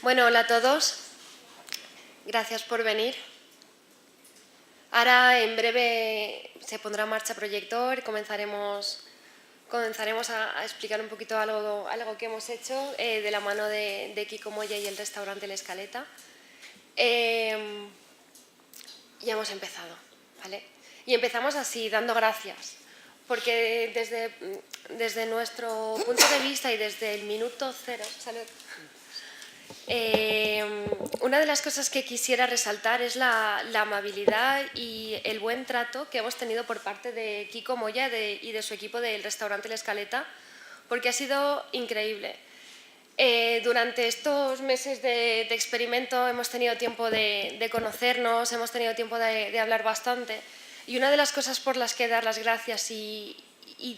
Bueno, hola a todos. Gracias por venir. Ahora, en breve, se pondrá en marcha proyector y comenzaremos a explicar un poquito algo que hemos hecho de la mano de Kiko Moya y el restaurante La Escaleta. Ya hemos empezado, ¿vale? Y empezamos así, dando gracias, porque desde nuestro punto de vista y desde el minuto cero, una de las cosas que quisiera resaltar es la amabilidad y el buen trato que hemos tenido por parte de Kiko Moya y de su equipo del restaurante La Escaleta, porque ha sido increíble. Durante estos meses de experimento hemos tenido tiempo de conocernos, hemos tenido tiempo de hablar bastante, y una de las cosas por las que dar las gracias y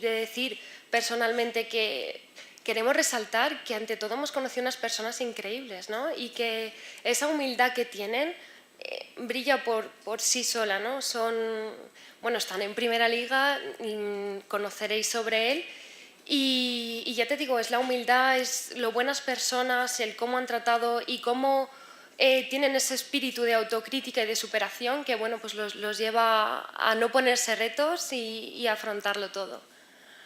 de decir personalmente que queremos resaltar que ante todo hemos conocido unas personas increíbles, ¿no? Y que esa humildad que tienen brilla por sí sola, ¿no? Están en primera liga, conoceréis sobre él. Y ya te digo, es la humildad, es lo buenas personas, el cómo han tratado y cómo tienen ese espíritu de autocrítica y de superación que bueno, pues los lleva a no ponerse retos y a afrontarlo todo.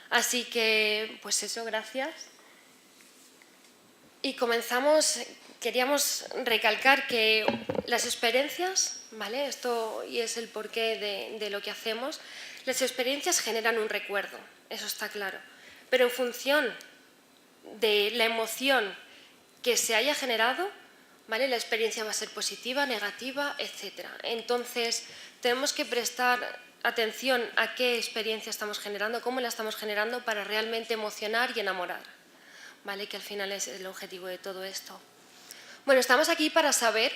Así que, pues eso, gracias. Y comenzamos, queríamos recalcar que las experiencias, ¿vale? Esto y es el porqué de lo que hacemos, las experiencias generan un recuerdo, eso está claro. Pero en función de la emoción que se haya generado, ¿vale? La experiencia va a ser positiva, negativa, etc. Entonces, tenemos que prestar atención a qué experiencia estamos generando, cómo la estamos generando para realmente emocionar y enamorar, ¿vale? Que al final es el objetivo de todo esto. Bueno, estamos aquí para saber,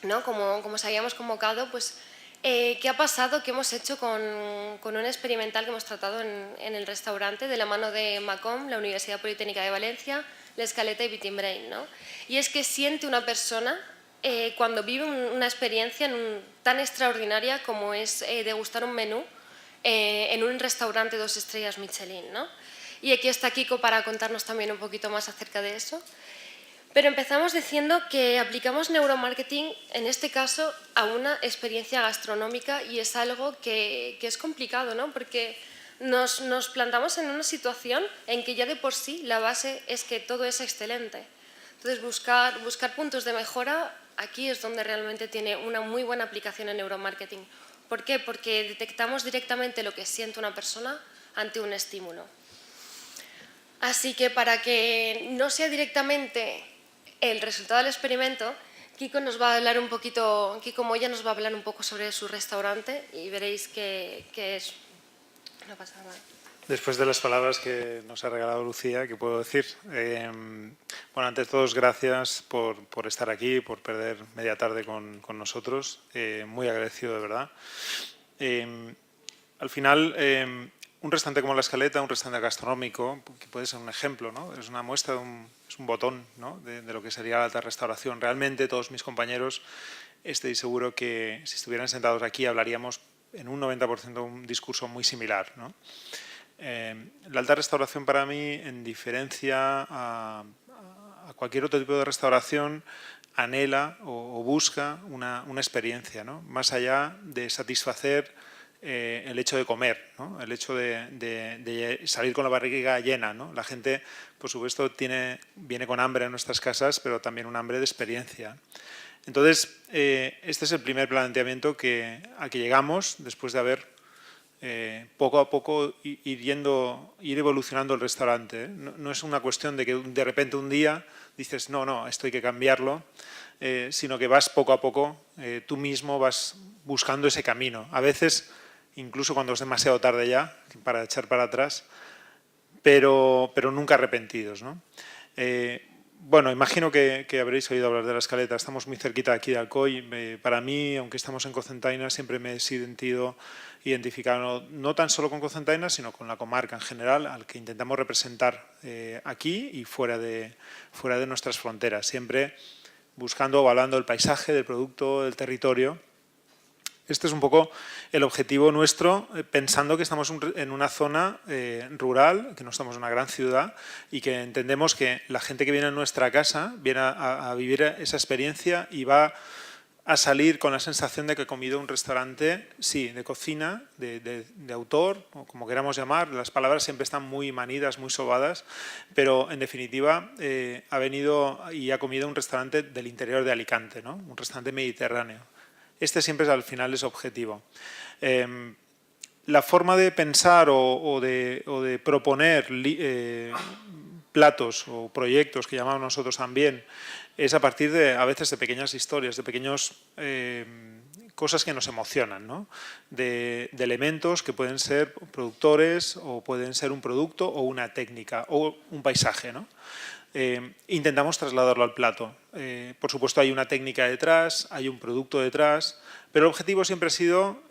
¿no? Como os habíamos convocado, pues qué ha pasado, qué hemos hecho con un experimental que hemos tratado en el restaurante de la mano de MACOM, la Universidad Politécnica de Valencia, La Escaleta y Beating Brain, ¿no? Y es que siente una persona cuando vive una experiencia tan extraordinaria como es degustar un menú en un restaurante 2 estrellas Michelin, ¿no? Y aquí está Kiko para contarnos también un poquito más acerca de eso. Pero empezamos diciendo que aplicamos neuromarketing, en este caso, a una experiencia gastronómica y es algo que es complicado, ¿no? Porque nos plantamos en una situación en que ya de por sí la base es que todo es excelente. Entonces, buscar puntos de mejora aquí es donde realmente tiene una muy buena aplicación en neuromarketing. ¿Por qué? Porque detectamos directamente lo que siente una persona ante un estímulo. Así que para que no sea directamente el resultado del experimento, Kiko nos va a hablar un poquito, Kiko Moya nos va a hablar un poco sobre su restaurante y veréis que es... No pasa nada. Después de las palabras que nos ha regalado Lucía, ¿qué puedo decir? Bueno, ante todo, gracias por estar aquí, por perder media tarde con nosotros. Muy agradecido, de verdad. Al final, un restaurante como La Escaleta, un restaurante gastronómico, que puede ser un ejemplo, ¿no? Es una muestra, es un botón, ¿no? de lo que sería la alta restauración. Realmente todos mis compañeros, estoy seguro que si estuvieran sentados aquí hablaríamos en un 90% un discurso muy similar, ¿no? La alta restauración para mí, en diferencia a cualquier otro tipo de restauración, anhela o busca una experiencia, ¿no? Más allá de satisfacer el hecho de comer, ¿no? El hecho de salir con la barriga llena, ¿no? La gente, por supuesto, viene con hambre a nuestras casas, pero también un hambre de experiencia. Entonces, este es el primer planteamiento al que llegamos después de haber poco a poco ir evolucionando el restaurante. No es una cuestión de que de repente un día dices, no, esto hay que cambiarlo, sino que vas poco a poco, tú mismo vas buscando ese camino. A veces, incluso cuando es demasiado tarde ya, para echar para atrás, pero nunca arrepentidos, ¿no? Bueno, imagino que habréis oído hablar de La Escaleta. Estamos muy cerquita aquí de Alcoy. Para mí, aunque estamos en Cocentaina, siempre me he sentido identificado no tan solo con Cocentaina, sino con la comarca en general, al que intentamos representar aquí y fuera de nuestras fronteras. Siempre buscando o evaluando el paisaje, del producto, del territorio. Este es un poco el objetivo nuestro, pensando que estamos en una zona rural, que no estamos en una gran ciudad y que entendemos que la gente que viene a nuestra casa viene a vivir esa experiencia y va a salir con la sensación de que ha comido un restaurante, sí, de cocina, de autor, o como queramos llamar. Las palabras siempre están muy manidas, muy sobadas, pero en definitiva ha venido y ha comido un restaurante del interior de Alicante, ¿no? Un restaurante mediterráneo. Este siempre al final es objetivo. La forma de pensar o de proponer platos o proyectos que llamamos nosotros también es a partir de, a veces, de pequeñas historias, de pequeños cosas que nos emocionan, ¿no? De elementos que pueden ser productores o pueden ser un producto o una técnica o un paisaje, ¿no? Intentamos trasladarlo al plato. Por supuesto hay una técnica detrás, hay un producto detrás, pero el objetivo siempre ha sido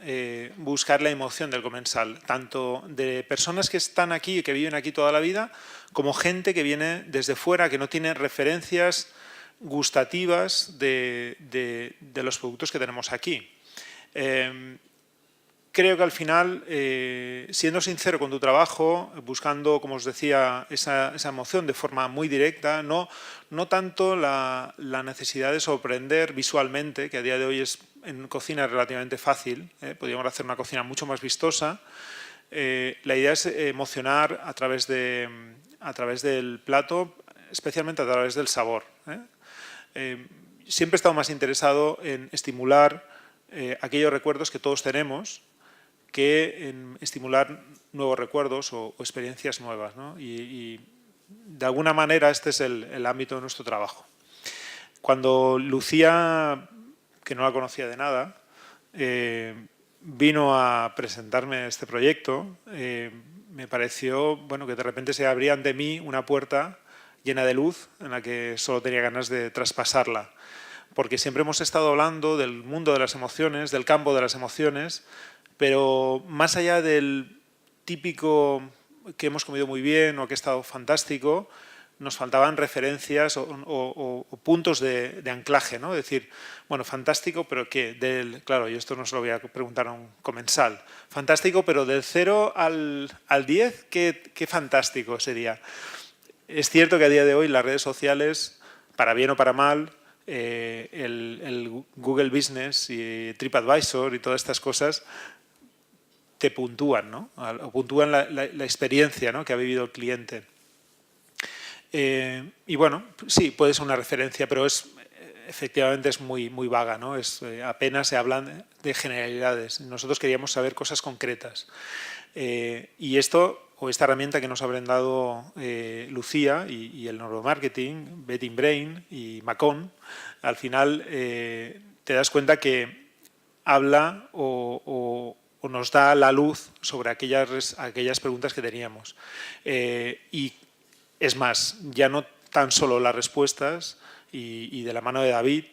buscar la emoción del comensal, tanto de personas que están aquí y que viven aquí toda la vida, como gente que viene desde fuera, que no tiene referencias gustativas de los productos que tenemos aquí. Creo que al final, siendo sincero con tu trabajo, buscando, como os decía, esa emoción de forma muy directa, no tanto la necesidad de sorprender visualmente, que a día de hoy es en cocina relativamente fácil, podríamos hacer una cocina mucho más vistosa. La idea es emocionar a través del plato, especialmente a través del sabor. Siempre he estado más interesado en estimular aquellos recuerdos que todos tenemos, que en estimular nuevos recuerdos o experiencias nuevas, ¿no? Y de alguna manera este es el ámbito de nuestro trabajo. Cuando Lucía, que no la conocía de nada, vino a presentarme este proyecto, me pareció que de repente se abría ante mí una puerta llena de luz en la que solo tenía ganas de traspasarla. Porque siempre hemos estado hablando del mundo de las emociones, del campo de las emociones, pero más allá del típico que hemos comido muy bien o que ha estado fantástico, nos faltaban referencias o puntos de anclaje, ¿no? Es decir, bueno, fantástico, pero ¿qué? Claro, y esto no se lo voy a preguntar a un comensal. Fantástico, pero del 0 al 10, ¿qué fantástico sería? Es cierto que a día de hoy las redes sociales, para bien o para mal, el Google Business y TripAdvisor y todas estas cosas te puntúan, ¿no? O puntúan la experiencia, ¿no?, que ha vivido el cliente. Y bueno, sí, puede ser una referencia, pero efectivamente es muy vaga, ¿no? Apenas se hablan de generalidades. Nosotros queríamos saber cosas concretas. Y esta herramienta que nos ha brindado Lucía y el neuromarketing, Betting Brain y Macon, al final te das cuenta que habla o nos da la luz sobre aquellas preguntas que teníamos. Y es más, ya no tan solo las respuestas y de la mano de David,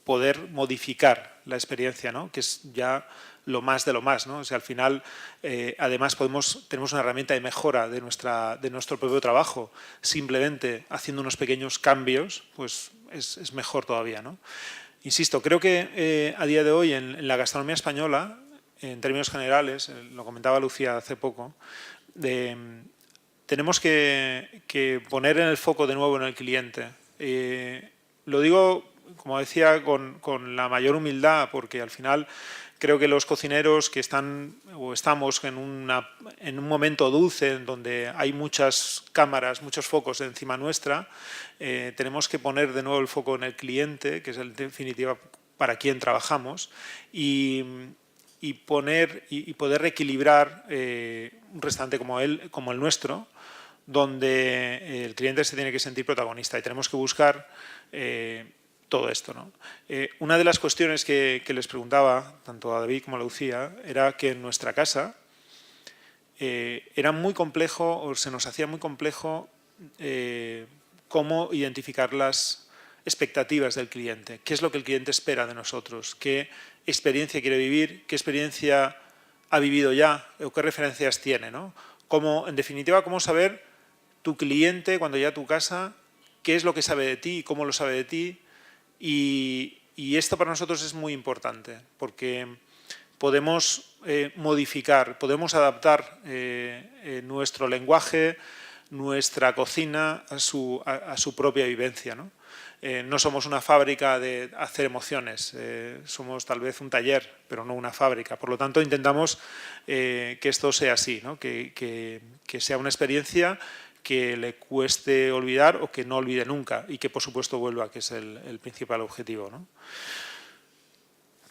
poder modificar la experiencia, ¿no?, que es ya lo más de lo más, ¿no? O sea, al final, además, tenemos una herramienta de mejora de nuestro propio trabajo. Simplemente haciendo unos pequeños cambios, pues es mejor todavía, ¿no? Insisto, creo que a día de hoy en la gastronomía española, en términos generales, lo comentaba Lucía hace poco, tenemos que poner en el foco de nuevo en el cliente. Lo digo, como decía, con la mayor humildad, porque al final creo que los cocineros que estamos en un momento dulce, en donde hay muchas cámaras, muchos focos encima nuestra, tenemos que poner de nuevo el foco en el cliente, que es en definitiva para quien trabajamos, y poder reequilibrar un restaurante como el nuestro, donde el cliente se tiene que sentir protagonista y tenemos que buscar todo esto, ¿no? Una de las cuestiones que les preguntaba, tanto a David como a Lucía, era que en nuestra casa era muy complejo, o se nos hacía muy complejo, cómo identificar las expectativas del cliente. ¿Qué es lo que el cliente espera de nosotros? ¿Qué experiencia quiere vivir? ¿Qué experiencia ha vivido ya? ¿O qué referencias tiene, ¿no? En definitiva, cómo saber tu cliente, cuando llega a tu casa, qué es lo que sabe de ti y cómo lo sabe de ti, y Y esto para nosotros es muy importante porque podemos modificar, podemos adaptar nuestro lenguaje, nuestra cocina a su propia vivencia, ¿no? No somos una fábrica de hacer emociones, somos tal vez un taller, pero no una fábrica. Por lo tanto, intentamos que esto sea así, ¿no? que sea una experiencia que le cueste olvidar o que no olvide nunca y que, por supuesto, vuelva, que es el principal objetivo, ¿no?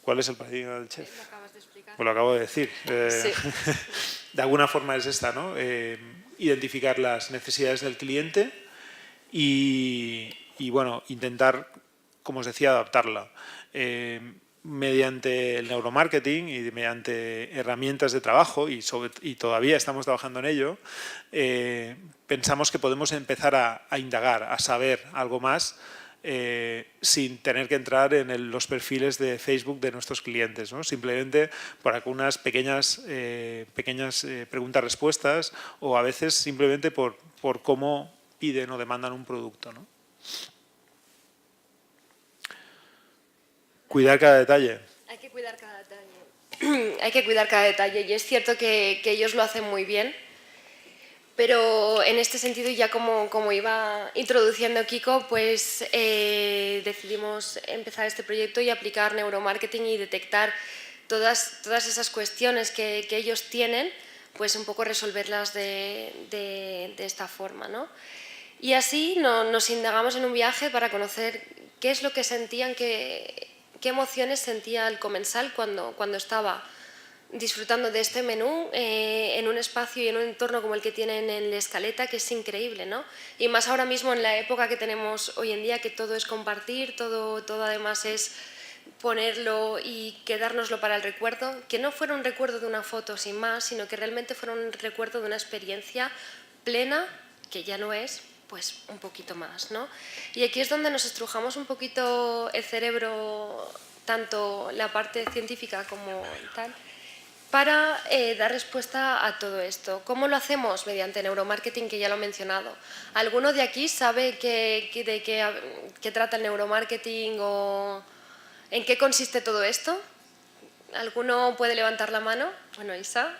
¿Cuál es el paradigma del chef? Lo acabas de explicar. Pues lo acabo de decir. Sí. De alguna forma es esta, ¿no? Identificar las necesidades del cliente y bueno, intentar, como os decía, adaptarla. Mediante el neuromarketing y mediante herramientas de trabajo, y todavía estamos trabajando en ello, pensamos que podemos empezar a indagar, a saber algo más, sin tener que entrar en los perfiles de Facebook de nuestros clientes, ¿no? Simplemente por algunas pequeñas preguntas-respuestas o a veces simplemente por cómo piden o demandan un producto, ¿no? Cuidar cada detalle. Hay que cuidar cada detalle. Hay que cuidar cada detalle y es cierto que ellos lo hacen muy bien, pero en este sentido, ya como iba introduciendo Kiko, pues decidimos empezar este proyecto y aplicar neuromarketing y detectar todas esas cuestiones que ellos tienen, pues un poco resolverlas de esta forma, ¿no? Y así nos indagamos en un viaje para conocer qué es lo que sentían, qué emociones sentía el comensal cuando estaba disfrutando de este menú en un espacio y en un entorno como el que tienen en La Escaleta, que es increíble, ¿no? Y más ahora mismo en la época que tenemos hoy en día, que todo es compartir, todo además es ponerlo y quedárnoslo para el recuerdo, que no fuera un recuerdo de una foto sin más, sino que realmente fuera un recuerdo de una experiencia plena, que ya lo es, pues un poquito más, ¿no? Y aquí es donde nos estrujamos un poquito el cerebro, tanto la parte científica como tal, para dar respuesta a todo esto. ¿Cómo lo hacemos? Mediante neuromarketing, que ya lo he mencionado. ¿Alguno de aquí sabe de qué trata el neuromarketing o en qué consiste todo esto? ¿Alguno puede levantar la mano? Bueno, Isa.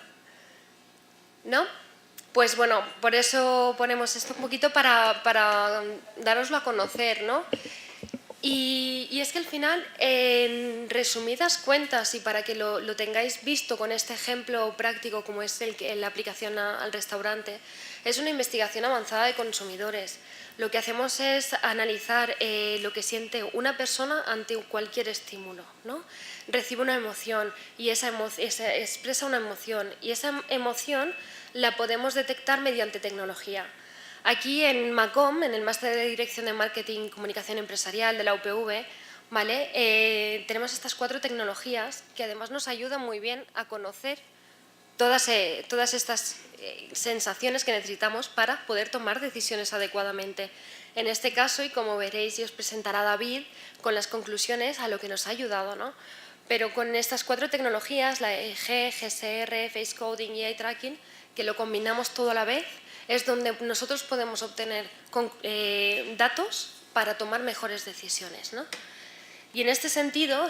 ¿No? Pues bueno, por eso ponemos esto un poquito para daroslo a conocer, ¿no? Y es que al final, en resumidas cuentas, y para que lo tengáis visto con este ejemplo práctico como es la aplicación al restaurante, es una investigación avanzada de consumidores. Lo que hacemos es analizar lo que siente una persona ante cualquier estímulo, ¿no? Recibe una emoción y expresa una emoción, y esa emoción la podemos detectar mediante tecnología. Aquí en MACOM, en el Máster de Dirección de Marketing y Comunicación Empresarial de la UPV, ¿vale? Tenemos estas 4 tecnologías que además nos ayudan muy bien a conocer todas estas sensaciones que necesitamos para poder tomar decisiones adecuadamente. En este caso, y como veréis y os presentará David, con las conclusiones a lo que nos ha ayudado, ¿no? Pero con estas 4 tecnologías, la EEG, GSR, Face Coding y Eye Tracking, que lo combinamos todo a la vez, es donde nosotros podemos obtener datos para tomar mejores decisiones, ¿no? Y en este sentido,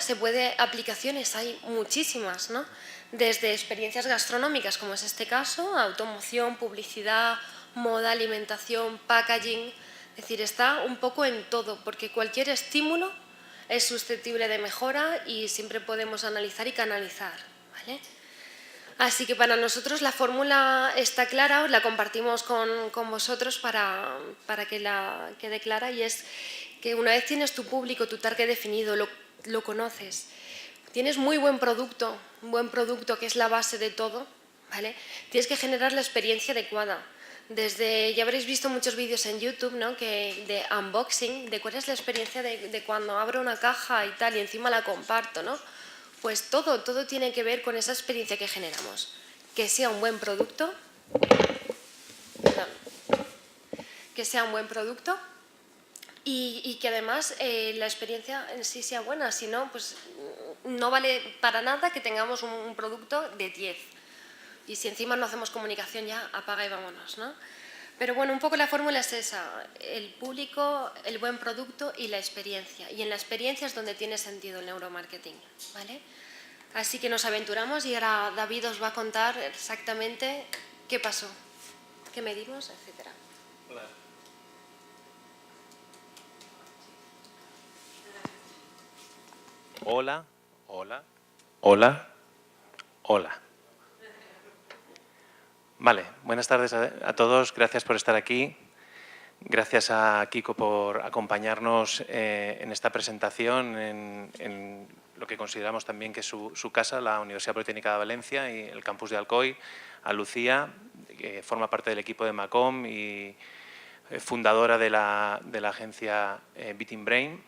aplicaciones hay muchísimas, ¿no? Desde experiencias gastronómicas, como es este caso, automoción, publicidad, moda, alimentación, packaging. Es decir, está un poco en todo, porque cualquier estímulo es susceptible de mejora y siempre podemos analizar y canalizar, ¿vale? Así que para nosotros la fórmula está clara, os la compartimos con vosotros para que la quede clara, y es que una vez tienes tu público, tu target definido, lo conoces, tienes muy buen producto, un buen producto que es la base de todo, ¿vale? Tienes que generar la experiencia adecuada. Ya habréis visto muchos vídeos en YouTube, ¿no? De unboxing, de cuál es la experiencia de cuando abro una caja y tal, y encima la comparto, ¿no? Pues todo tiene que ver con esa experiencia que generamos. Que sea un buen producto, y que además la experiencia en sí sea buena. Si no, pues no vale para nada que tengamos un producto de 10. Y si encima no hacemos comunicación, ya apaga y vámonos, ¿no? Pero bueno, un poco la fórmula es esa, el público, el buen producto y la experiencia. Y en la experiencia es donde tiene sentido el neuromarketing, ¿vale? Así que nos aventuramos y ahora David os va a contar exactamente qué pasó, qué medimos, etcétera. Hola, hola, hola, hola. Vale, buenas tardes a todos. Gracias por estar aquí. Gracias a Kiko por acompañarnos en esta presentación en lo que consideramos también que es su casa, la Universidad Politécnica de Valencia y el campus de Alcoy. A Lucía, que forma parte del equipo de Macom y fundadora de la agencia Beating Brain.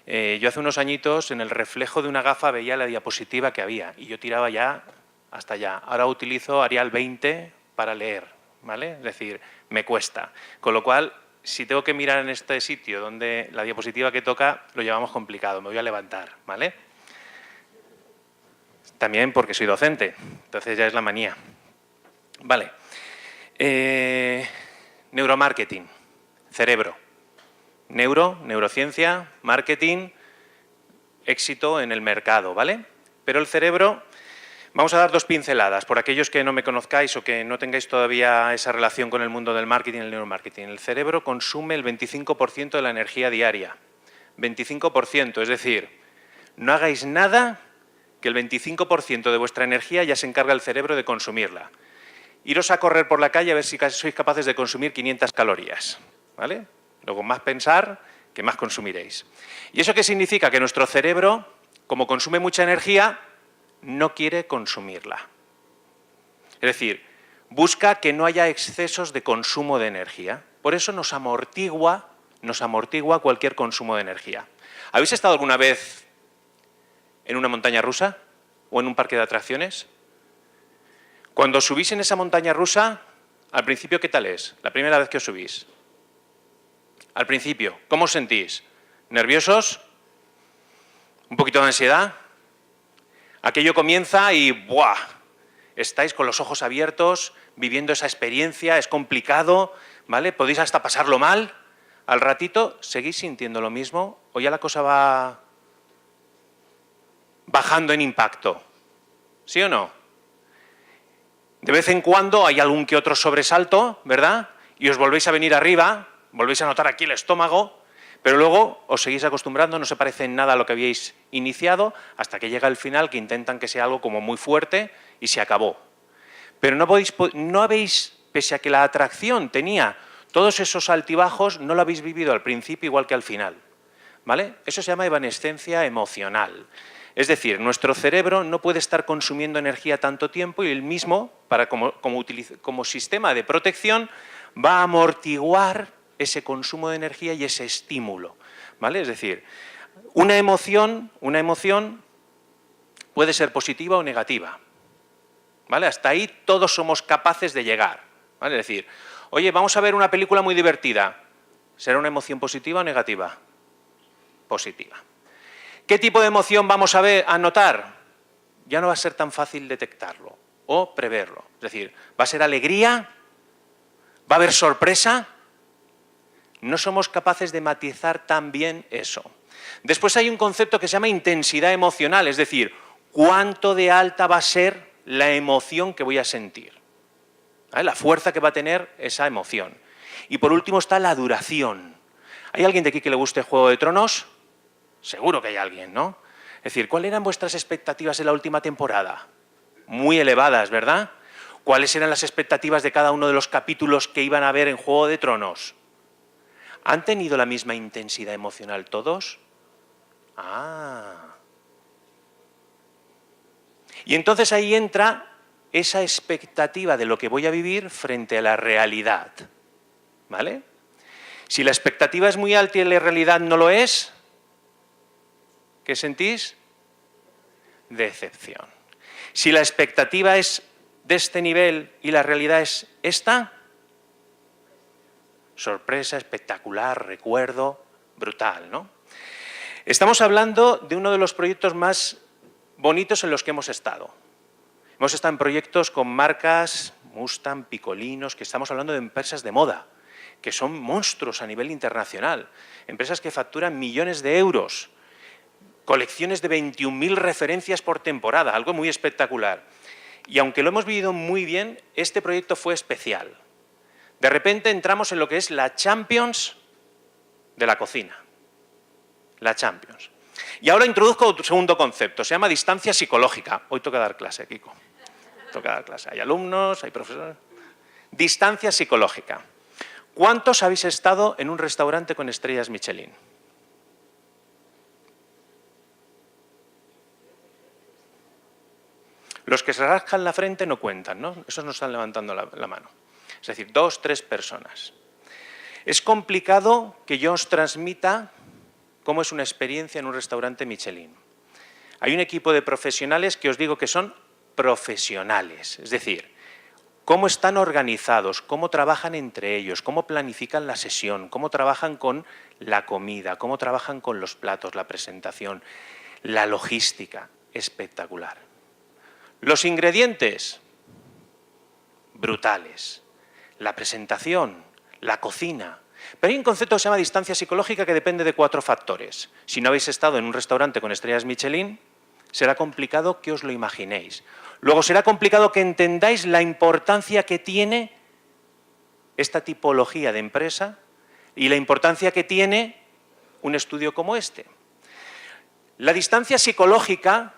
Yo hace unos añitos, en el reflejo de una gafa, veía la diapositiva que había y yo tiraba ya hasta allá. Ahora utilizo Arial 20 para leer, ¿vale? Es decir, me cuesta. Con lo cual, si tengo que mirar en este sitio donde la diapositiva que toca, lo llevamos complicado, me voy a levantar, ¿vale? También porque soy docente, entonces ya es la manía. Vale. Neuromarketing, cerebro. Neurociencia, marketing, éxito en el mercado, ¿vale? Pero el cerebro, vamos a dar dos pinceladas, por aquellos que no me conozcáis o que no tengáis todavía esa relación con el mundo del marketing y el neuromarketing. El cerebro consume el 25% de la energía diaria. 25%, es decir, no hagáis nada que el 25% de vuestra energía ya se encarga el cerebro de consumirla. Iros a correr por la calle a ver si sois capaces de consumir 500 calorías, ¿vale? Luego, más pensar, que más consumiréis. ¿Y eso qué significa? Que nuestro cerebro, como consume mucha energía, no quiere consumirla. Es decir, busca que no haya excesos de consumo de energía. Por eso nos amortigua cualquier consumo de energía. ¿Habéis estado alguna vez en una montaña rusa o en un parque de atracciones? Cuando subís en esa montaña rusa, al principio, ¿qué tal es? La primera vez que os subís. Al principio, ¿cómo os sentís? ¿Nerviosos? ¿Un poquito de ansiedad? Aquello comienza y ¡buah! Estáis con los ojos abiertos, viviendo esa experiencia, es complicado, ¿vale? Podéis hasta pasarlo mal. Al ratito, ¿seguís sintiendo lo mismo o ya la cosa va bajando en impacto? ¿Sí o no? De vez en cuando hay algún que otro sobresalto, ¿verdad? Y os volvéis a venir arriba, volvéis a notar aquí el estómago, pero luego os seguís acostumbrando, no se parece en nada a lo que habíais iniciado, hasta que llega el final, que intentan que sea algo como muy fuerte y se acabó. Pero no habéis, pese a que la atracción tenía todos esos altibajos, no lo habéis vivido al principio igual que al final, ¿vale? Eso se llama evanescencia emocional. Es decir, nuestro cerebro no puede estar consumiendo energía tanto tiempo y el mismo, como sistema de protección, va a amortiguar ese consumo de energía y ese estímulo, ¿vale? Es decir, una emoción puede ser positiva o negativa, ¿vale? Hasta ahí todos somos capaces de llegar, ¿vale? Es decir, oye, vamos a ver una película muy divertida. ¿Será una emoción positiva o negativa? Positiva. ¿Qué tipo de emoción vamos a notar? Ya no va a ser tan fácil detectarlo o preverlo. Es decir, ¿va a ser alegría? ¿Va a haber sorpresa? No somos capaces de matizar tan bien eso. Después hay un concepto que se llama intensidad emocional, es decir, cuánto de alta va a ser la emoción que voy a sentir, ¿vale? La fuerza que va a tener esa emoción. Y por último está la duración. ¿Hay alguien de aquí que le guste Juego de Tronos? Seguro que hay alguien, ¿no? Es decir, ¿cuáles eran vuestras expectativas en la última temporada? Muy elevadas, ¿verdad? ¿Cuáles eran las expectativas de cada uno de los capítulos que iban a ver en Juego de Tronos? ¿Han tenido la misma intensidad emocional todos? Ah. Y entonces ahí entra esa expectativa de lo que voy a vivir frente a la realidad, ¿vale? Si la expectativa es muy alta y la realidad no lo es, ¿qué sentís? Decepción. Si la expectativa es de este nivel y la realidad es esta, sorpresa, espectacular, recuerdo, brutal, ¿no? Estamos hablando de uno de los proyectos más bonitos en los que hemos estado. Hemos estado en proyectos con marcas Mustang, Picolinos, que estamos hablando de empresas de moda, que son monstruos a nivel internacional, empresas que facturan millones de euros, colecciones de 21.000 referencias por temporada, algo muy espectacular. Y aunque lo hemos vivido muy bien, este proyecto fue especial. De repente entramos en lo que es la Champions de la cocina. La Champions. Y ahora introduzco otro segundo concepto, se llama distancia psicológica. Hoy toca dar clase, Kiko. Toca dar clase. Hay alumnos, hay profesores. Distancia psicológica. ¿Cuántos habéis estado en un restaurante con estrellas Michelin? Los que se rascan la frente no cuentan, ¿no? Esos no están levantando la mano. Es decir, 2, 3 personas. Es complicado que yo os transmita cómo es una experiencia en un restaurante Michelin. Hay un equipo de profesionales que os digo que son profesionales, es decir, cómo están organizados, cómo trabajan entre ellos, cómo planifican la sesión, cómo trabajan con la comida, cómo trabajan con los platos, la presentación, la logística. Espectacular. Los ingredientes, brutales. La presentación, la cocina. Pero hay un concepto que se llama distancia psicológica que depende de 4 factores. Si no habéis estado en un restaurante con estrellas Michelin, será complicado que os lo imaginéis. Luego será complicado que entendáis la importancia que tiene esta tipología de empresa y la importancia que tiene un estudio como este. La distancia psicológica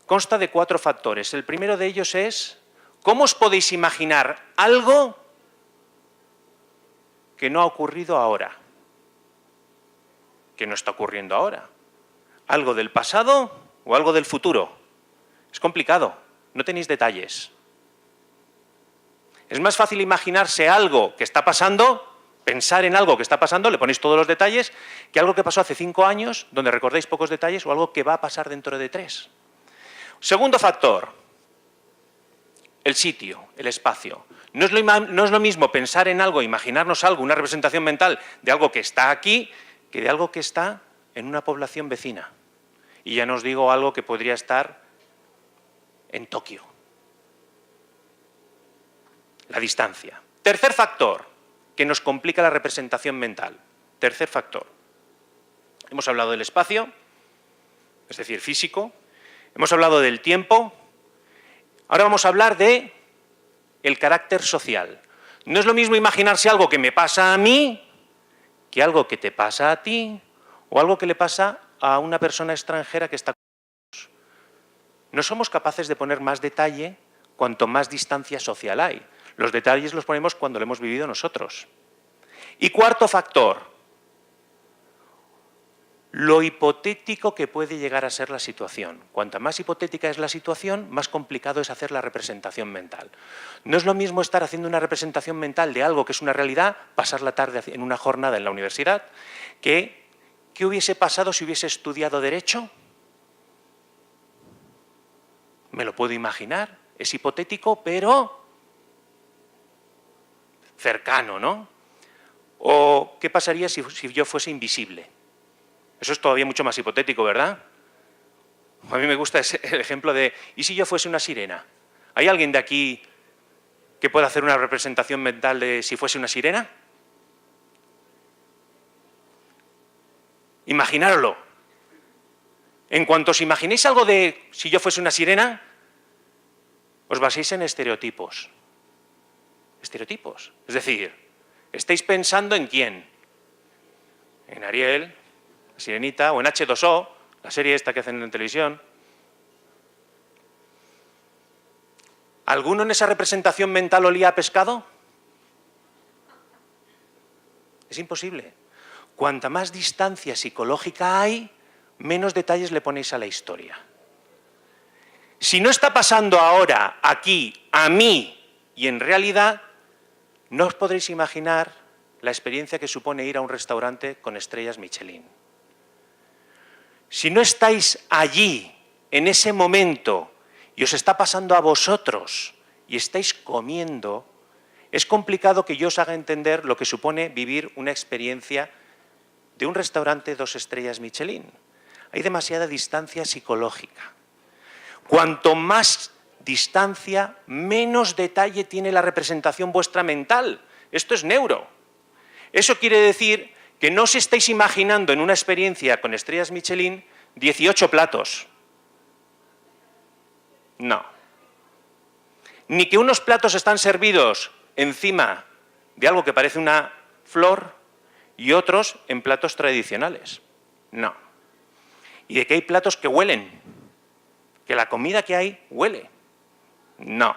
consta de 4 factores. El primero de ellos es cómo os podéis imaginar algo que no ha ocurrido ahora, que no está ocurriendo ahora. ¿Algo del pasado o algo del futuro? Es complicado, no tenéis detalles. Es más fácil imaginarse algo que está pasando, pensar en algo que está pasando, le ponéis todos los detalles, que algo que pasó hace 5 años, donde recordáis pocos detalles, o algo que va a pasar dentro de 3. Segundo factor, el sitio, el espacio. No es lo mismo pensar en algo, imaginarnos algo, una representación mental de algo que está aquí, que de algo que está en una población vecina. Y ya no os digo algo que podría estar en Tokio. La distancia. Tercer factor que nos complica la representación mental. Tercer factor. Hemos hablado del espacio, es decir, físico. Hemos hablado del tiempo. Ahora vamos a hablar de el carácter social. No es lo mismo imaginarse algo que me pasa a mí que algo que te pasa a ti o algo que le pasa a una persona extranjera que está con nosotros. No somos capaces de poner más detalle cuanto más distancia social hay. Los detalles los ponemos cuando lo hemos vivido nosotros. Y cuarto factor, lo hipotético que puede llegar a ser la situación. Cuanta más hipotética es la situación, más complicado es hacer la representación mental. No es lo mismo estar haciendo una representación mental de algo que es una realidad, pasar la tarde en una jornada en la universidad, que ¿qué hubiese pasado si hubiese estudiado Derecho? Me lo puedo imaginar, es hipotético, pero cercano, ¿no? ¿O qué pasaría si yo fuese invisible? Eso es todavía mucho más hipotético, ¿verdad? A mí me gusta el ejemplo de ¿y si yo fuese una sirena? ¿Hay alguien de aquí que pueda hacer una representación mental de si fuese una sirena? Imaginároslo. En cuanto os imaginéis algo de si yo fuese una sirena, os baséis en estereotipos. Estereotipos. Es decir, estáis pensando en quién. En Ariel, la sirenita, o en H2O, la serie esta que hacen en televisión. ¿Alguno en esa representación mental olía a pescado? Es imposible. Cuanta más distancia psicológica hay, menos detalles le ponéis a la historia. Si no está pasando ahora, aquí, a mí, y en realidad, no os podréis imaginar la experiencia que supone ir a un restaurante con estrellas Michelin. Si no estáis allí, en ese momento, y os está pasando a vosotros, y estáis comiendo, es complicado que yo os haga entender lo que supone vivir una experiencia de un restaurante 2 estrellas Michelin. Hay demasiada distancia psicológica. Cuanto más distancia, menos detalle tiene la representación vuestra mental. Esto es neuro. Eso quiere decir que no os estáis imaginando en una experiencia con estrellas Michelin 18 platos. No. Ni que unos platos están servidos encima de algo que parece una flor y otros en platos tradicionales. No. Y de que hay platos que huelen, que la comida que hay huele. No.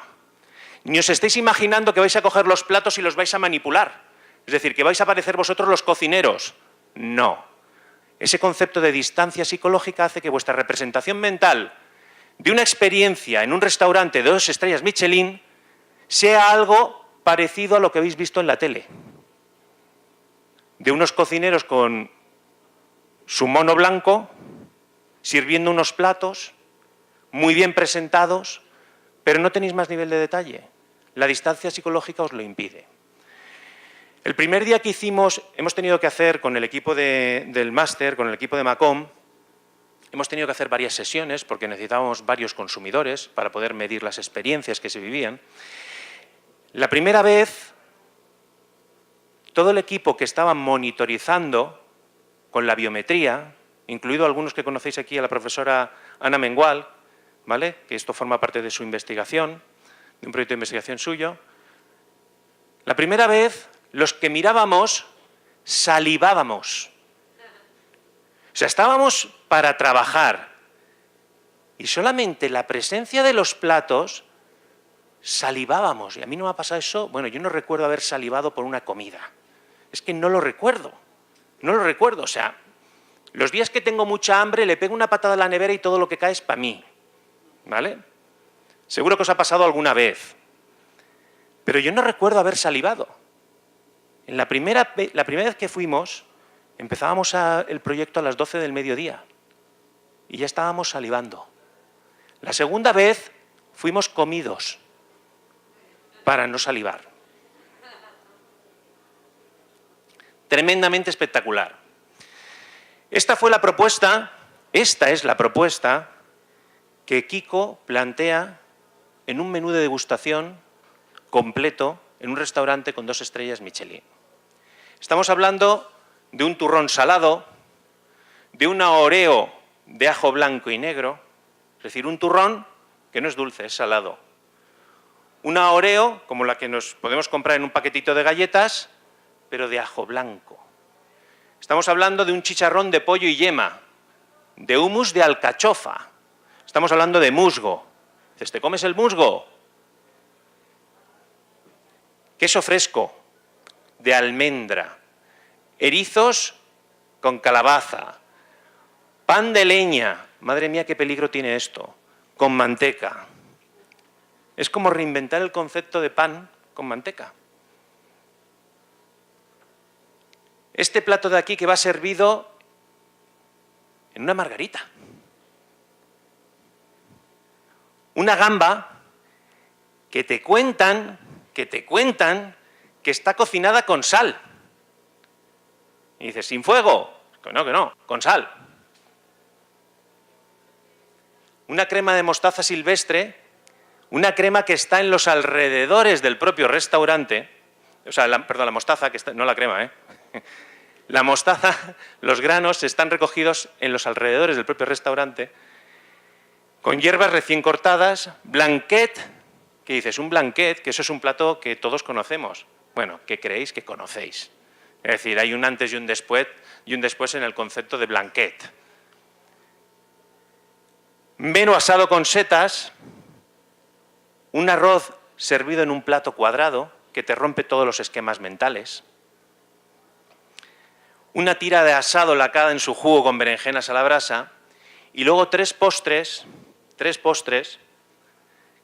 Ni os estáis imaginando que vais a coger los platos y los vais a manipular. Es decir, que vais a parecer vosotros los cocineros. No. Ese concepto de distancia psicológica hace que vuestra representación mental de una experiencia en un restaurante de 2 estrellas Michelin sea algo parecido a lo que habéis visto en la tele. De unos cocineros con su mono blanco, sirviendo unos platos, muy bien presentados, pero no tenéis más nivel de detalle. La distancia psicológica os lo impide. El primer día que hemos tenido que hacer con el equipo del máster, con el equipo de Macom, hemos tenido que hacer varias sesiones porque necesitábamos varios consumidores para poder medir las experiencias que se vivían. La primera vez, todo el equipo que estaba monitorizando con la biometría, incluido algunos que conocéis aquí, a la profesora Ana Mengual, ¿vale?, que esto forma parte de su investigación, de un proyecto de investigación suyo, la primera vez los que mirábamos salivábamos. O sea, estábamos para trabajar y solamente la presencia de los platos salivábamos. Y a mí no me ha pasado eso, bueno, yo no recuerdo haber salivado por una comida. Es que no lo recuerdo, no lo recuerdo. O sea, los días que tengo mucha hambre le pego una patada a la nevera y todo lo que cae es para mí, ¿vale? Seguro que os ha pasado alguna vez. Pero yo no recuerdo haber salivado. En la primera vez que fuimos, empezábamos el proyecto a las 12 del mediodía y ya estábamos salivando. La segunda vez fuimos comidos para no salivar. Tremendamente espectacular. Esta es la propuesta que Kiko plantea en un menú de degustación completo en un restaurante con 2 estrellas Michelin. Estamos hablando de un turrón salado, de una Oreo de ajo blanco y negro, es decir, un turrón que no es dulce, es salado. Una Oreo como la que nos podemos comprar en un paquetito de galletas, pero de ajo blanco. Estamos hablando de un chicharrón de pollo y yema, de hummus de alcachofa. Estamos hablando de musgo. Dices, ¿te comes el musgo? Queso fresco, de almendra, erizos con calabaza, pan de leña, madre mía qué peligro tiene esto, con manteca. Es como reinventar el concepto de pan con manteca. Este plato de aquí que va servido en una margarita. Una gamba que te cuentan que está cocinada con sal. Y dices, ¿sin fuego? Que no, con sal. Una crema de mostaza silvestre, una crema que está en los alrededores del propio restaurante, o sea, la mostaza, que está, no la crema, la mostaza, los granos están recogidos en los alrededores del propio restaurante, con hierbas recién cortadas, blanquet, que dices, un blanquet, que eso es un plato que todos conocemos. Bueno, que creéis que conocéis. Es decir, hay un antes y un después en el concepto de blanquet. Meno asado con setas, un arroz servido en un plato cuadrado que te rompe todos los esquemas mentales, una tira de asado lacada en su jugo con berenjenas a la brasa y luego tres postres,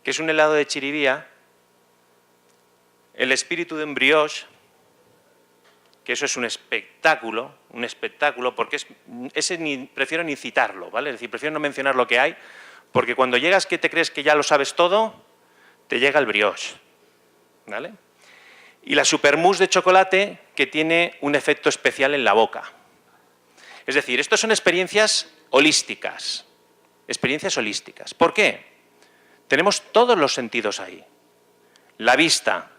que es un helado de chiribía, el espíritu de un brioche, que eso es un espectáculo, porque prefiero ni citarlo, ¿vale? Es decir, prefiero no mencionar lo que hay, porque cuando llegas que te crees que ya lo sabes todo, te llega el brioche, ¿vale? Y la supermousse de chocolate que tiene un efecto especial en la boca. Es decir, estas son experiencias holísticas. ¿Por qué? Tenemos todos los sentidos ahí. La vista.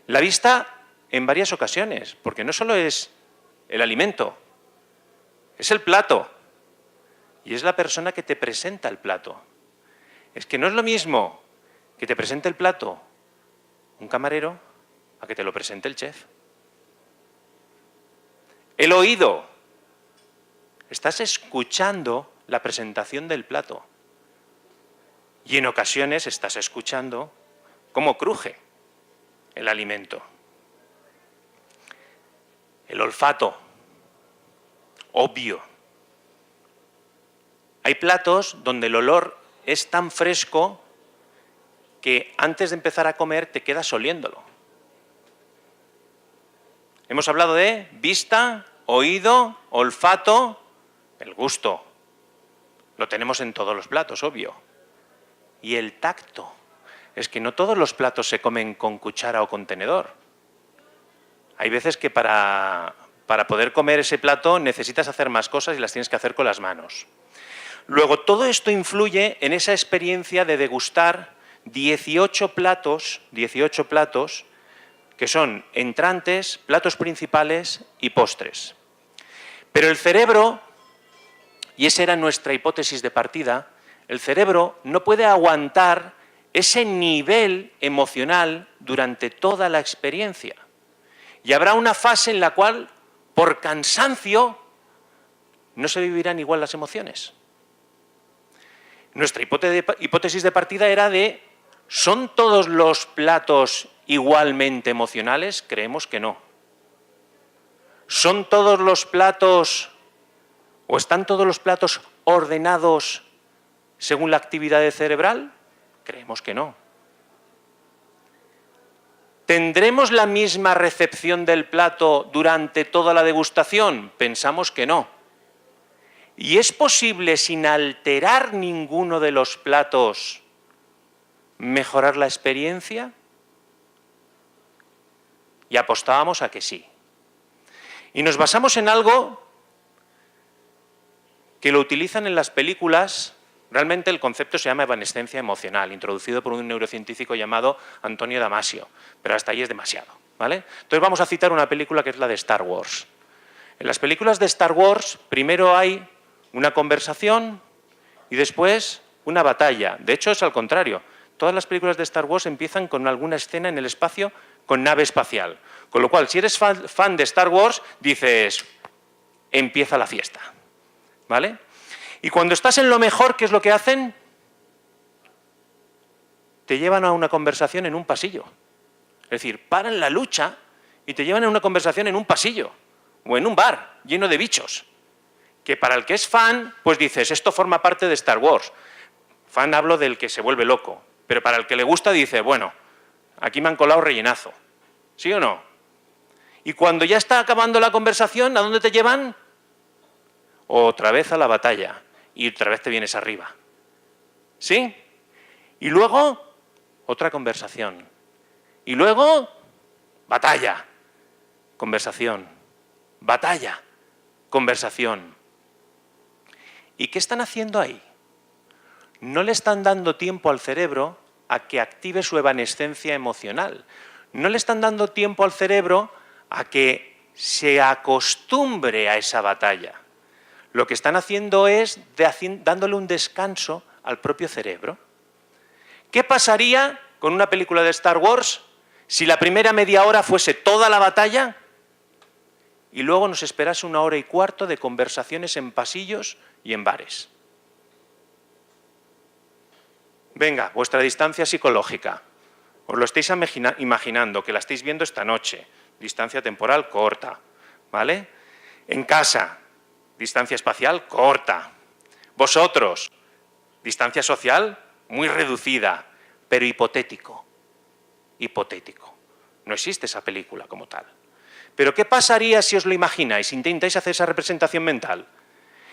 La vista en varias ocasiones, porque no solo es el alimento, es el plato y es la persona que te presenta el plato. Es que no es lo mismo que te presente el plato un camarero a que te lo presente el chef. El oído. Estás escuchando la presentación del plato y en ocasiones estás escuchando cómo cruje el alimento. El olfato. Obvio. Hay platos donde el olor es tan fresco que antes de empezar a comer te quedas oliéndolo. Hemos hablado de vista, oído, olfato, el gusto. Lo tenemos en todos los platos, obvio. Y el tacto. Es que no todos los platos se comen con cuchara o con tenedor. Hay veces que para poder comer ese plato necesitas hacer más cosas y las tienes que hacer con las manos. Luego, todo esto influye en esa experiencia de degustar 18 platos que son entrantes, platos principales y postres. Pero el cerebro, y esa era nuestra hipótesis de partida, el cerebro no puede aguantar ese nivel emocional durante toda la experiencia. Y habrá una fase en la cual, por cansancio, no se vivirán igual las emociones. Nuestra hipótesis de partida era de, ¿son todos los platos igualmente emocionales? Creemos que no. ¿Son todos los platos o están todos los platos ordenados según la actividad cerebral? Creemos que no. ¿Tendremos la misma recepción del plato durante toda la degustación? Pensamos que no. ¿Y es posible, sin alterar ninguno de los platos, mejorar la experiencia? Y apostábamos a que sí. Y nos basamos en algo que lo utilizan en las películas. Realmente el concepto se llama evanescencia emocional, introducido por un neurocientífico llamado Antonio Damasio, pero hasta ahí es demasiado, ¿vale? Entonces vamos a citar una película que es la de Star Wars. En las películas de Star Wars primero hay una conversación y después una batalla. De hecho es al contrario. Todas las películas de Star Wars empiezan con alguna escena en el espacio con nave espacial. Con lo cual, si eres fan de Star Wars, dices, empieza la fiesta, ¿vale? Y cuando estás en lo mejor, ¿qué es lo que hacen? Te llevan a una conversación en un pasillo. Es decir, paran la lucha y te llevan a una conversación en un pasillo o en un bar lleno de bichos. Que para el que es fan, pues dices, esto forma parte de Star Wars. Fan hablo del que se vuelve loco. Pero para el que le gusta dice, bueno, aquí me han colado rellenazo. ¿Sí o no? Y cuando ya está acabando la conversación, ¿a dónde te llevan? Otra vez a la batalla. Y otra vez te vienes arriba. ¿Sí? Y luego, otra conversación. Y luego, batalla. Conversación. Batalla. Conversación. ¿Y qué están haciendo ahí? No le están dando tiempo al cerebro a que active su evanescencia emocional. No le están dando tiempo al cerebro a que se acostumbre a esa batalla. Lo que están haciendo es dándole un descanso al propio cerebro. ¿Qué pasaría con una película de Star Wars si la primera media hora fuese toda la batalla y luego nos esperase 1 hora y cuarto de conversaciones en pasillos y en bares? Venga, vuestra distancia psicológica. Os lo estáis imaginando, que la estáis viendo esta noche. Distancia temporal corta, ¿vale? En casa, distancia espacial corta. Vosotros, distancia social muy reducida, pero hipotético. Hipotético. No existe esa película como tal. Pero ¿qué pasaría si os lo imagináis? Intentáis hacer esa representación mental.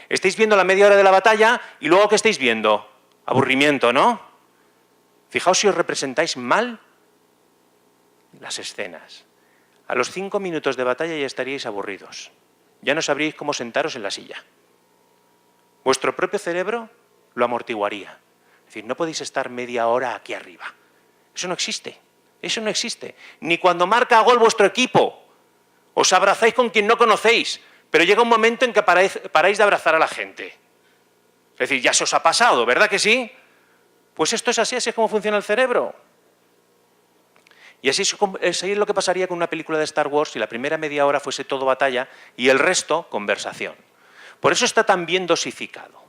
Estáis viendo la media hora de la batalla y luego ¿qué estáis viendo? Aburrimiento, ¿no? Fijaos si os representáis mal las escenas. A los 5 minutos de batalla ya estaríais aburridos. Ya no sabríais cómo sentaros en la silla. Vuestro propio cerebro lo amortiguaría. Es Es decir, no podéis estar media hora aquí arriba. Eso no existe. Eso no existe. Ni cuando marca gol vuestro equipo. Os abrazáis con quien no conocéis, pero llega un momento en que paráis de abrazar a la gente. Es decir, ya se os ha pasado, ¿verdad que sí? Pues esto es así es como funciona el cerebro. Y así es lo que pasaría con una película de Star Wars si la primera media hora fuese todo batalla y el resto conversación. Por eso está tan bien dosificado,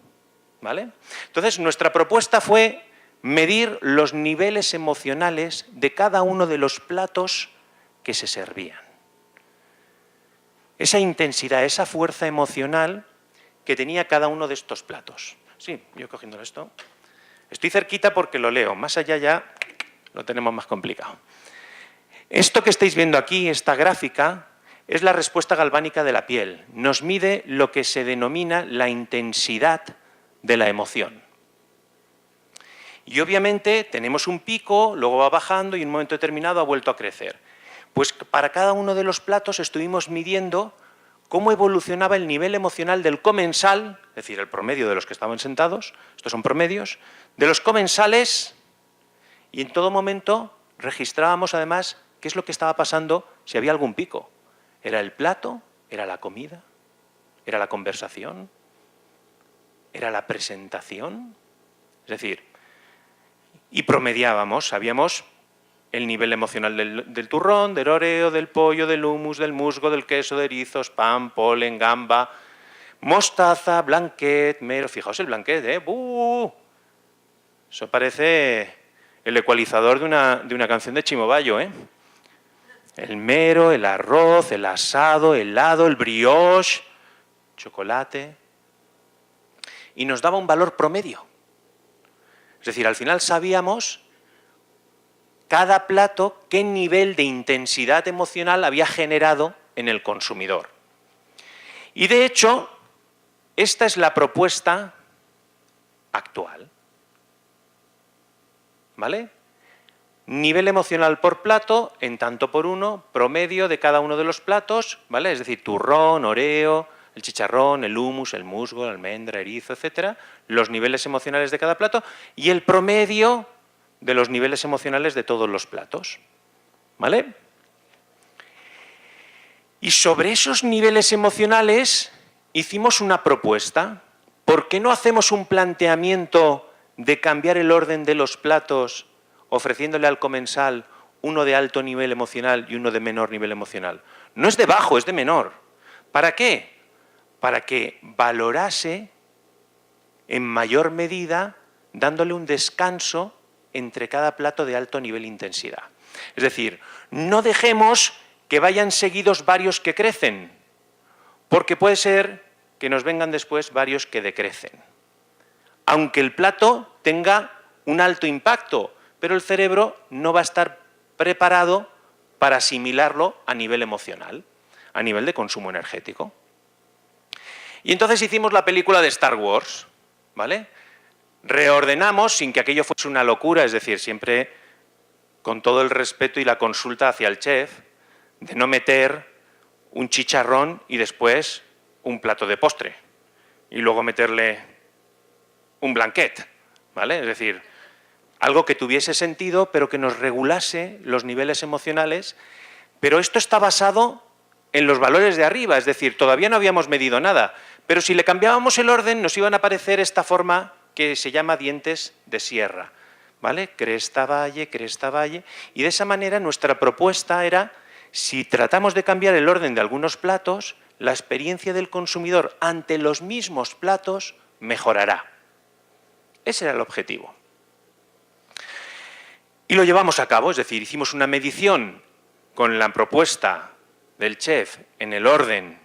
¿vale? Entonces, nuestra propuesta fue medir los niveles emocionales de cada uno de los platos que se servían. Esa intensidad, esa fuerza emocional que tenía cada uno de estos platos. Sí, yo cogiendo esto. Estoy cerquita porque lo leo, más allá ya lo tenemos más complicado. Esto que estáis viendo aquí, esta gráfica, es la respuesta galvánica de la piel. Nos mide lo que se denomina la intensidad de la emoción. Y obviamente tenemos un pico, luego va bajando y en un momento determinado ha vuelto a crecer. Pues para cada uno de los platos estuvimos midiendo cómo evolucionaba el nivel emocional del comensal, es decir, el promedio de los que estaban sentados, estos son promedios, de los comensales, y en todo momento registrábamos además qué es lo que estaba pasando si había algún pico. ¿Era el plato? ¿Era la comida? ¿Era la conversación? ¿Era la presentación? Es decir, y promediábamos, sabíamos el nivel emocional del turrón, del oreo, del pollo, del hummus, del musgo, del queso, de erizos, pan, polen, gamba, mostaza, blanquet, mero. Fijaos el blanquet, ¿eh? Eso parece el ecualizador de una canción de Chimo Bayo, ¿eh? El mero, el arroz, el asado, el helado, el brioche, chocolate. Y nos daba un valor promedio. Es decir, al final sabíamos cada plato qué nivel de intensidad emocional había generado en el consumidor. Y de hecho, esta es la propuesta actual. ¿Vale? Nivel emocional por plato, en tanto por uno, promedio de cada uno de los platos, ¿vale? Es decir, turrón, oreo, el chicharrón, el hummus, el musgo, la almendra, erizo, etcétera, los niveles emocionales de cada plato y el promedio de los niveles emocionales de todos los platos, ¿vale? Y sobre esos niveles emocionales hicimos una propuesta. ¿Por qué no hacemos un planteamiento de cambiar el orden de los platos ofreciéndole al comensal uno de alto nivel emocional y uno de menor nivel emocional? No es de bajo, es de menor. ¿Para qué? Para que valorase en mayor medida dándole un descanso entre cada plato de alto nivel de intensidad. Es decir, no dejemos que vayan seguidos varios que crecen, porque puede ser que nos vengan después varios que decrecen. Aunque el plato tenga un alto impacto, pero el cerebro no va a estar preparado para asimilarlo a nivel emocional, a nivel de consumo energético. Y entonces hicimos la película de Star Wars, ¿vale? Reordenamos sin que aquello fuese una locura, es decir, siempre con todo el respeto y la consulta hacia el chef, de no meter un chicharrón y después un plato de postre, y luego meterle un blanquet, ¿vale? Es decir, algo que tuviese sentido, pero que nos regulase los niveles emocionales, pero esto está basado en los valores de arriba, es decir, todavía no habíamos medido nada, pero si le cambiábamos el orden nos iban a aparecer esta forma que se llama dientes de sierra, ¿vale? Cresta, valle, y de esa manera nuestra propuesta era, si tratamos de cambiar el orden de algunos platos, la experiencia del consumidor ante los mismos platos mejorará. Ese era el objetivo. Y lo llevamos a cabo, es decir, hicimos una medición con la propuesta del chef en el orden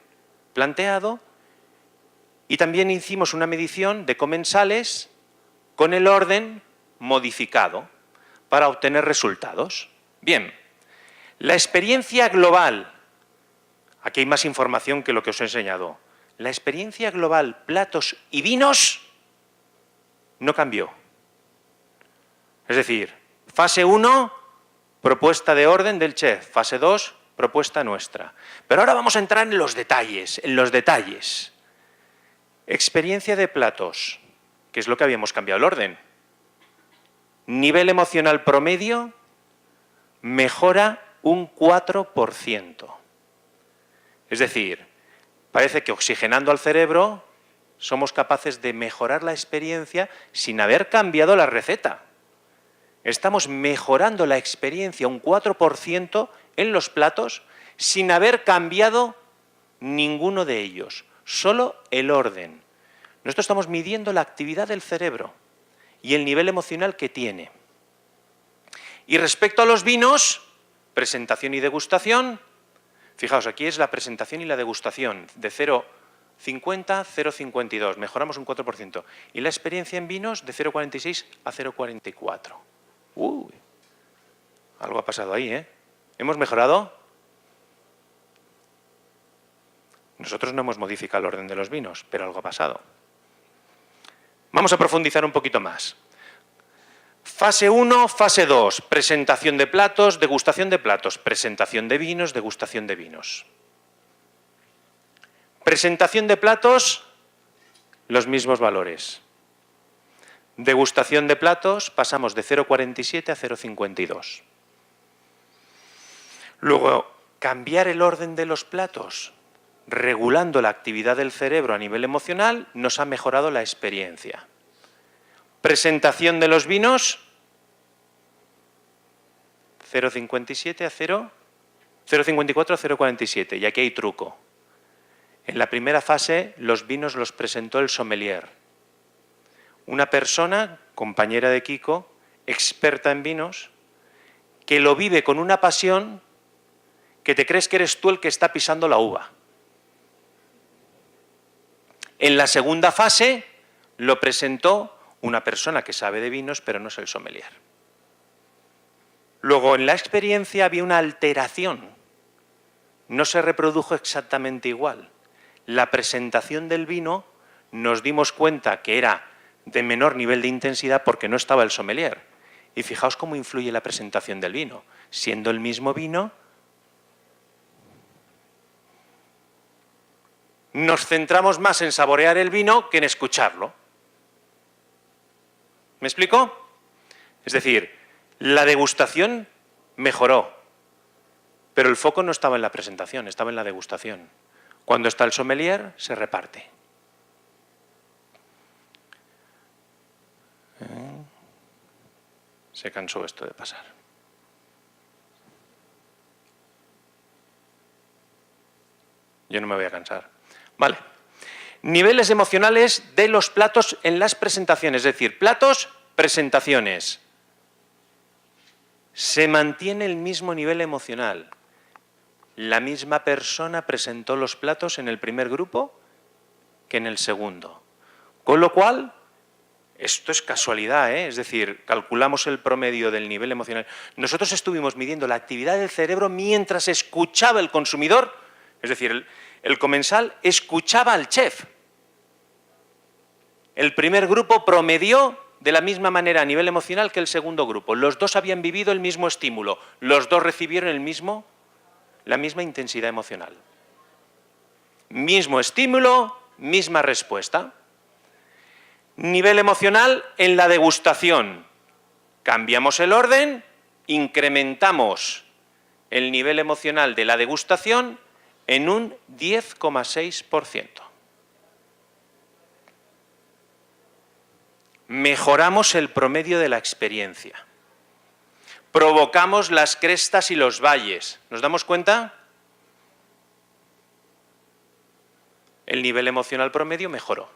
planteado y también hicimos una medición de comensales con el orden modificado para obtener resultados. Bien, la experiencia global, aquí hay más información que lo que os he enseñado, la experiencia global, platos y vinos, no cambió. Es decir, fase 1, propuesta de orden del chef. Fase 2, propuesta nuestra. Pero ahora vamos a entrar en los detalles, Experiencia de platos, que es lo que habíamos cambiado el orden. nivel emocional promedio mejora un 4%. Es decir, parece que oxigenando al cerebro somos capaces de mejorar la experiencia sin haber cambiado la receta. Estamos mejorando la experiencia un 4% en los platos sin haber cambiado ninguno de ellos, solo el orden. Nosotros estamos midiendo la actividad del cerebro y el nivel emocional que tiene. Y respecto a los vinos, presentación y degustación, fijaos, aquí es la presentación y la degustación de 0,50 a 0,52, mejoramos un 4%. Y la experiencia en vinos de 0,46 a 0,44. Uy, algo ha pasado ahí, ¿eh? ¿Hemos mejorado? Nosotros no hemos modificado el orden de los vinos, pero algo ha pasado. Vamos a profundizar un poquito más. Fase 1, fase 2, presentación de platos, degustación de platos, presentación de vinos, degustación de vinos. Presentación de platos, los mismos valores. Degustación de platos, pasamos de 0,47 a 0,52. Luego, cambiar el orden de los platos, regulando la actividad del cerebro a nivel emocional, nos ha mejorado la experiencia. Presentación de los vinos, 0,57 a 0,54 a 0,47. Y aquí hay truco. En la primera fase, los vinos los presentó el sommelier. Una persona, compañera de Kiko, experta en vinos, que lo vive con una pasión que te crees que eres tú el que está pisando la uva. En la segunda fase lo presentó una persona que sabe de vinos, pero no es el sommelier. Luego, en la experiencia había una alteración. No se reprodujo exactamente igual. La presentación del vino nos dimos cuenta que era de menor nivel de intensidad porque no estaba el sommelier. Y fijaos cómo influye la presentación del vino. Siendo el mismo vino, nos centramos más en saborear el vino que en escucharlo. ¿Me explico? Es decir, la degustación mejoró, pero el foco no estaba en la presentación, estaba en la degustación. Cuando está el sommelier, se reparte. Se cansó esto de pasar. Yo no me voy a cansar. Vale. Niveles emocionales de los platos en las presentaciones, es decir, platos, presentaciones. Se mantiene el mismo nivel emocional. La misma persona presentó los platos en el primer grupo que en el segundo. Con lo cual, esto es casualidad, ¿eh? Es decir, calculamos el promedio del nivel emocional. Nosotros estuvimos midiendo la actividad del cerebro mientras escuchaba el consumidor, es decir, el comensal escuchaba al chef. El primer grupo promedió de la misma manera a nivel emocional que el segundo grupo. Los dos habían vivido el mismo estímulo, los dos recibieron la misma intensidad emocional. Mismo estímulo, misma respuesta. Nivel emocional en la degustación. Cambiamos el orden, incrementamos el nivel emocional de la degustación en un 10,6%. Mejoramos el promedio de la experiencia. Provocamos las crestas y los valles. ¿Nos damos cuenta? El nivel emocional promedio mejoró.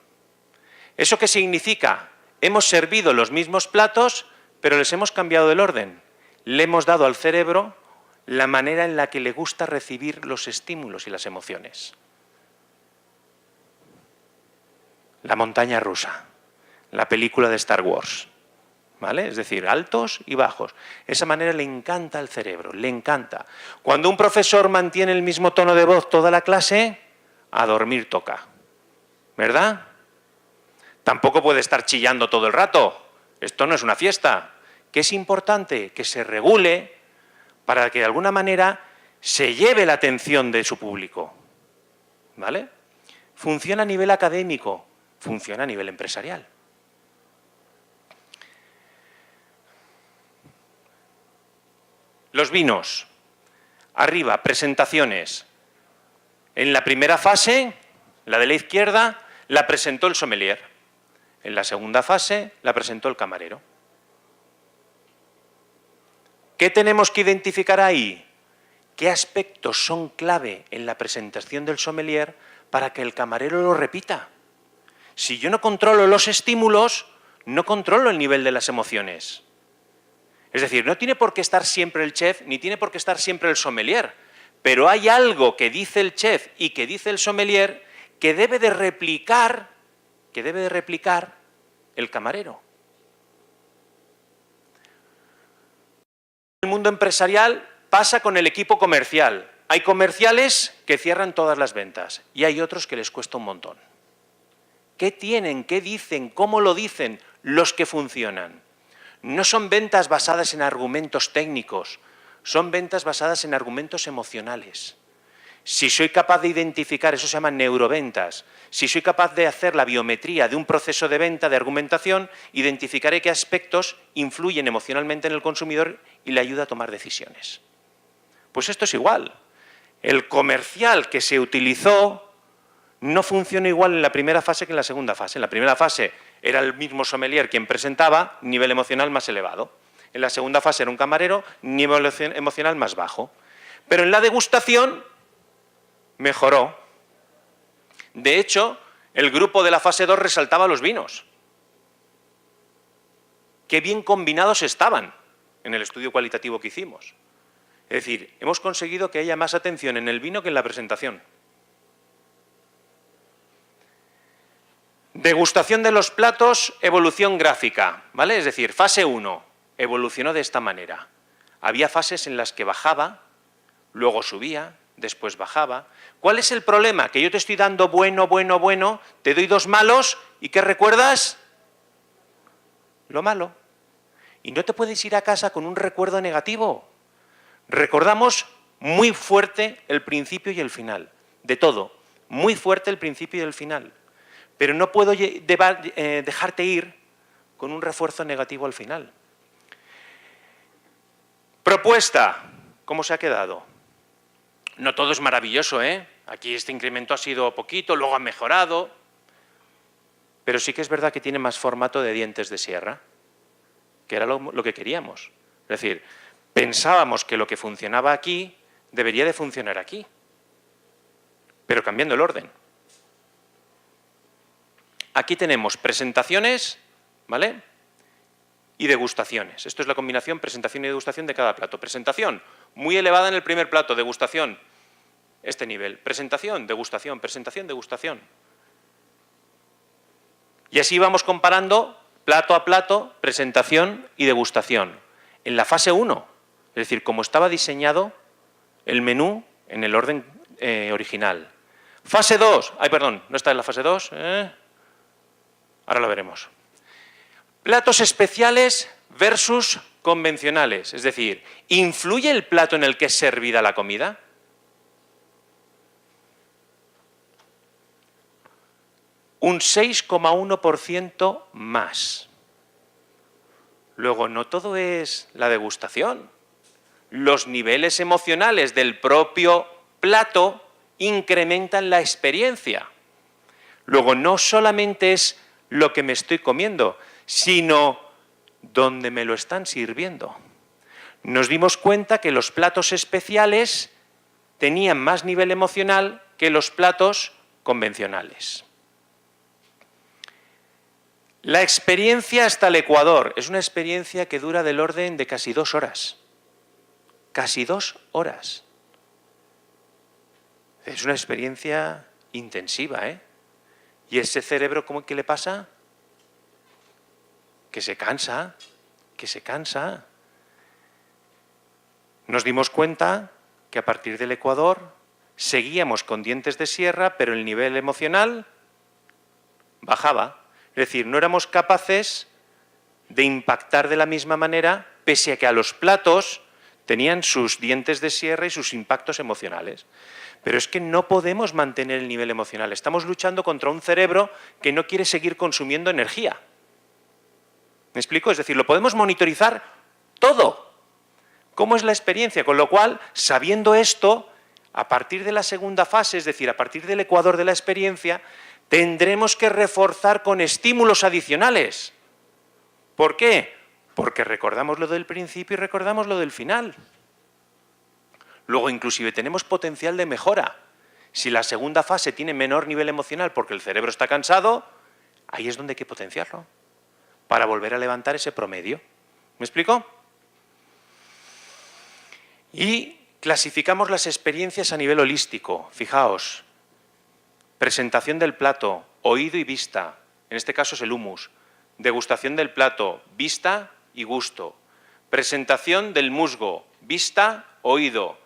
¿Eso qué significa? Hemos servido los mismos platos, pero les hemos cambiado el orden. Le hemos dado al cerebro la manera en la que le gusta recibir los estímulos y las emociones. La montaña rusa, la película de Star Wars, ¿vale? Es decir, altos y bajos. Esa manera le encanta al cerebro, le encanta. Cuando un profesor mantiene el mismo tono de voz toda la clase, a dormir toca, ¿verdad? Tampoco puede estar chillando todo el rato. Esto no es una fiesta. ¿Qué es importante? Que se regule para que de alguna manera se lleve la atención de su público, ¿vale? Funciona a nivel académico, funciona a nivel empresarial. Los vinos. Arriba, presentaciones. En la primera fase, la de la izquierda, la presentó el sommelier. En la segunda fase, la presentó el camarero. ¿Qué tenemos que identificar ahí? ¿Qué aspectos son clave en la presentación del sommelier para que el camarero lo repita? Si yo no controlo los estímulos, no controlo el nivel de las emociones. Es decir, no tiene por qué estar siempre el chef, ni tiene por qué estar siempre el sommelier, pero hay algo que dice el chef y que dice el sommelier que debe de replicar el camarero. El mundo empresarial pasa con el equipo comercial. Hay comerciales que cierran todas las ventas y hay otros que les cuesta un montón. ¿Qué tienen? ¿Qué dicen? ¿Cómo lo dicen los que funcionan? No son ventas basadas en argumentos técnicos, son ventas basadas en argumentos emocionales. Si soy capaz de identificar, eso se llama neuroventas, si soy capaz de hacer la biometría de un proceso de venta, de argumentación, identificaré qué aspectos influyen emocionalmente en el consumidor y le ayuda a tomar decisiones. Pues esto es igual. El comercial que se utilizó no funciona igual en la primera fase que en la segunda fase. En la primera fase era el mismo sommelier quien presentaba, nivel emocional más elevado. En la segunda fase era un camarero, nivel emocional más bajo. Pero en la degustación mejoró. De hecho, el grupo de la fase 2 resaltaba los vinos. Qué bien combinados estaban en el estudio cualitativo que hicimos. Es decir, hemos conseguido que haya más atención en el vino que en la presentación. Degustación de los platos, evolución gráfica, ¿vale? Es decir, fase 1 evolucionó de esta manera. Había fases en las que bajaba, luego subía, después bajaba. ¿Cuál es el problema? Que yo te estoy dando bueno, bueno, bueno, te doy dos malos y ¿qué recuerdas? Lo malo. Y no te puedes ir a casa con un recuerdo negativo. Recordamos muy fuerte el principio y el final, de todo. Muy fuerte el principio y el final. Pero no puedo dejarte ir con un refuerzo negativo al final. Propuesta. ¿Cómo se ha quedado? No todo es maravilloso, ¿eh? Aquí este incremento ha sido poquito, luego ha mejorado. Pero sí que es verdad que tiene más formato de dientes de sierra, que era lo que queríamos. Es decir, pensábamos que lo que funcionaba aquí debería de funcionar aquí, pero cambiando el orden. Aquí tenemos presentaciones, ¿vale? Y degustaciones. Esto es la combinación presentación y degustación de cada plato. Presentación, muy elevada en el primer plato. Degustación, este nivel. Presentación, degustación, presentación, degustación. Y así vamos comparando plato a plato, presentación y degustación. En la fase 1, es decir, como estaba diseñado el menú en el orden original. Fase 2, perdón, no está en la fase 2, ahora lo veremos. Platos especiales versus convencionales, es decir, ¿influye el plato en el que es servida la comida? Un 6,1% más. Luego, no todo es la degustación. Los niveles emocionales del propio plato incrementan la experiencia. Luego, no solamente es lo que me estoy comiendo, sino dónde me lo están sirviendo. Nos dimos cuenta que los platos especiales tenían más nivel emocional que los platos convencionales. La experiencia hasta el Ecuador es una experiencia que dura del orden de casi 2 horas. Casi 2 horas. Es una experiencia intensiva, ¿eh? ¿Y ese cerebro qué le pasa? Que se cansa, que se cansa. Nos dimos cuenta que a partir del Ecuador seguíamos con dientes de sierra, pero el nivel emocional bajaba. Es decir, no éramos capaces de impactar de la misma manera, pese a que a los platos tenían sus dientes de sierra y sus impactos emocionales. Pero es que no podemos mantener el nivel emocional. Estamos luchando contra un cerebro que no quiere seguir consumiendo energía. ¿Me explico? Es decir, lo podemos monitorizar todo. ¿Cómo es la experiencia? Con lo cual, sabiendo esto, a partir de la segunda fase, es decir, a partir del ecuador de la experiencia, tendremos que reforzar con estímulos adicionales. ¿Por qué? Porque recordamos lo del principio y recordamos lo del final. Luego, inclusive, tenemos potencial de mejora. Si la segunda fase tiene menor nivel emocional porque el cerebro está cansado, ahí es donde hay que potenciarlo, para volver a levantar ese promedio. ¿Me explico? Y clasificamos las experiencias a nivel holístico. Fijaos, presentación del plato, oído y vista. En este caso es el humus. Degustación del plato, vista y gusto. Presentación del musgo, vista, oído.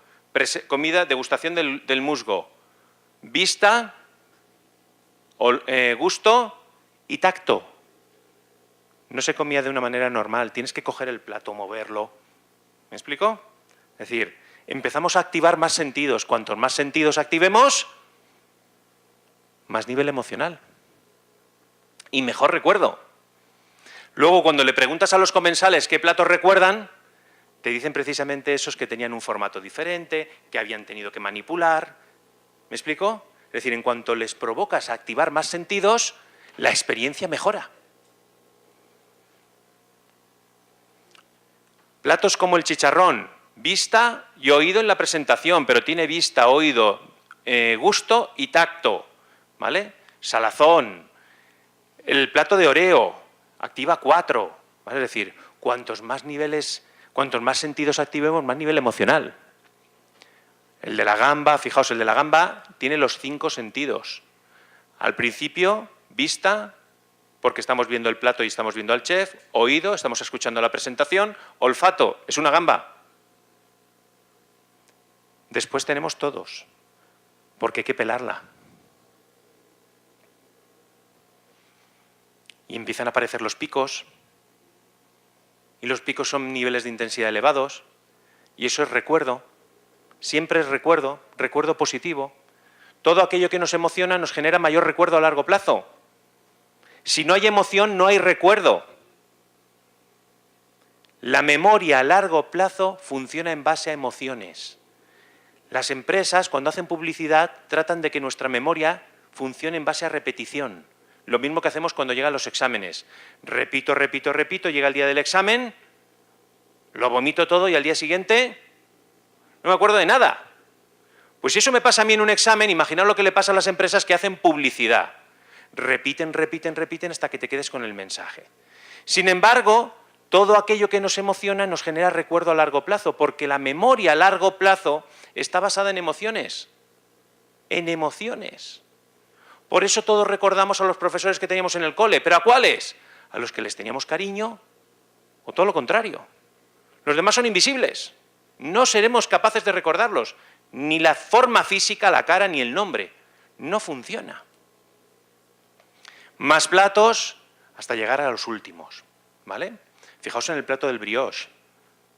Comida, degustación del musgo, vista, gusto y tacto. No se comía de una manera normal, tienes que coger el plato, moverlo. ¿Me explico? Es decir, empezamos a activar más sentidos. Cuantos más sentidos activemos, más nivel emocional y mejor recuerdo. Luego, cuando le preguntas a los comensales qué platos recuerdan, te dicen precisamente esos que tenían un formato diferente, que habían tenido que manipular. ¿Me explico? Es decir, en cuanto les provocas a activar más sentidos, la experiencia mejora. Platos como el chicharrón, vista y oído en la presentación, pero tiene vista, oído, gusto y tacto, ¿vale? Salazón, el plato de Oreo, activa 4, ¿vale? Es decir, cuantos más sentidos activemos, más nivel emocional. El de la gamba, fijaos, el de la gamba tiene los 5 sentidos. Al principio, vista, porque estamos viendo el plato y estamos viendo al chef, oído, estamos escuchando la presentación, olfato, es una gamba. Después tenemos todos, porque hay que pelarla. Y empiezan a aparecer los picos, y los picos son niveles de intensidad elevados, y eso es recuerdo, siempre es recuerdo, recuerdo positivo. Todo aquello que nos emociona nos genera mayor recuerdo a largo plazo. Si no hay emoción, no hay recuerdo. La memoria a largo plazo funciona en base a emociones. Las empresas, cuando hacen publicidad, tratan de que nuestra memoria funcione en base a repetición. Lo mismo que hacemos cuando llegan los exámenes. Repito, repito, repito, llega el día del examen, lo vomito todo y al día siguiente no me acuerdo de nada. Pues si eso me pasa a mí en un examen, imaginaos lo que le pasa a las empresas que hacen publicidad. Repiten, repiten, repiten hasta que te quedes con el mensaje. Sin embargo, todo aquello que nos emociona nos genera recuerdo a largo plazo, porque la memoria a largo plazo está basada en emociones. En emociones. Por eso todos recordamos a los profesores que teníamos en el cole. ¿Pero a cuáles? A los que les teníamos cariño o todo lo contrario. Los demás son invisibles. No seremos capaces de recordarlos. Ni la forma física, la cara, ni el nombre. No funciona. Más platos hasta llegar a los últimos, ¿vale? Fijaos en el plato del brioche.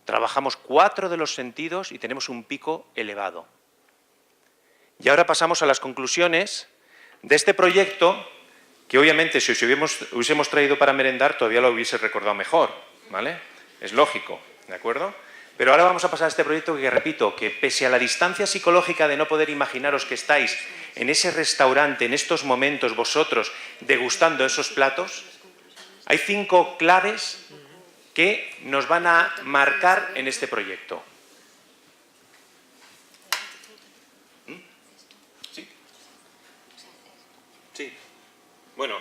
Trabajamos 4 de los sentidos y tenemos un pico elevado. Y ahora pasamos a las conclusiones de este proyecto, que obviamente si os hubiésemos traído para merendar todavía lo hubiese recordado mejor, ¿vale? Es lógico, ¿de acuerdo? Pero ahora vamos a pasar a este proyecto que, repito, que pese a la distancia psicológica de no poder imaginaros que estáis en ese restaurante, en estos momentos, vosotros, degustando esos platos, hay 5 claves que nos van a marcar en este proyecto. ¿Sí? Sí. Bueno.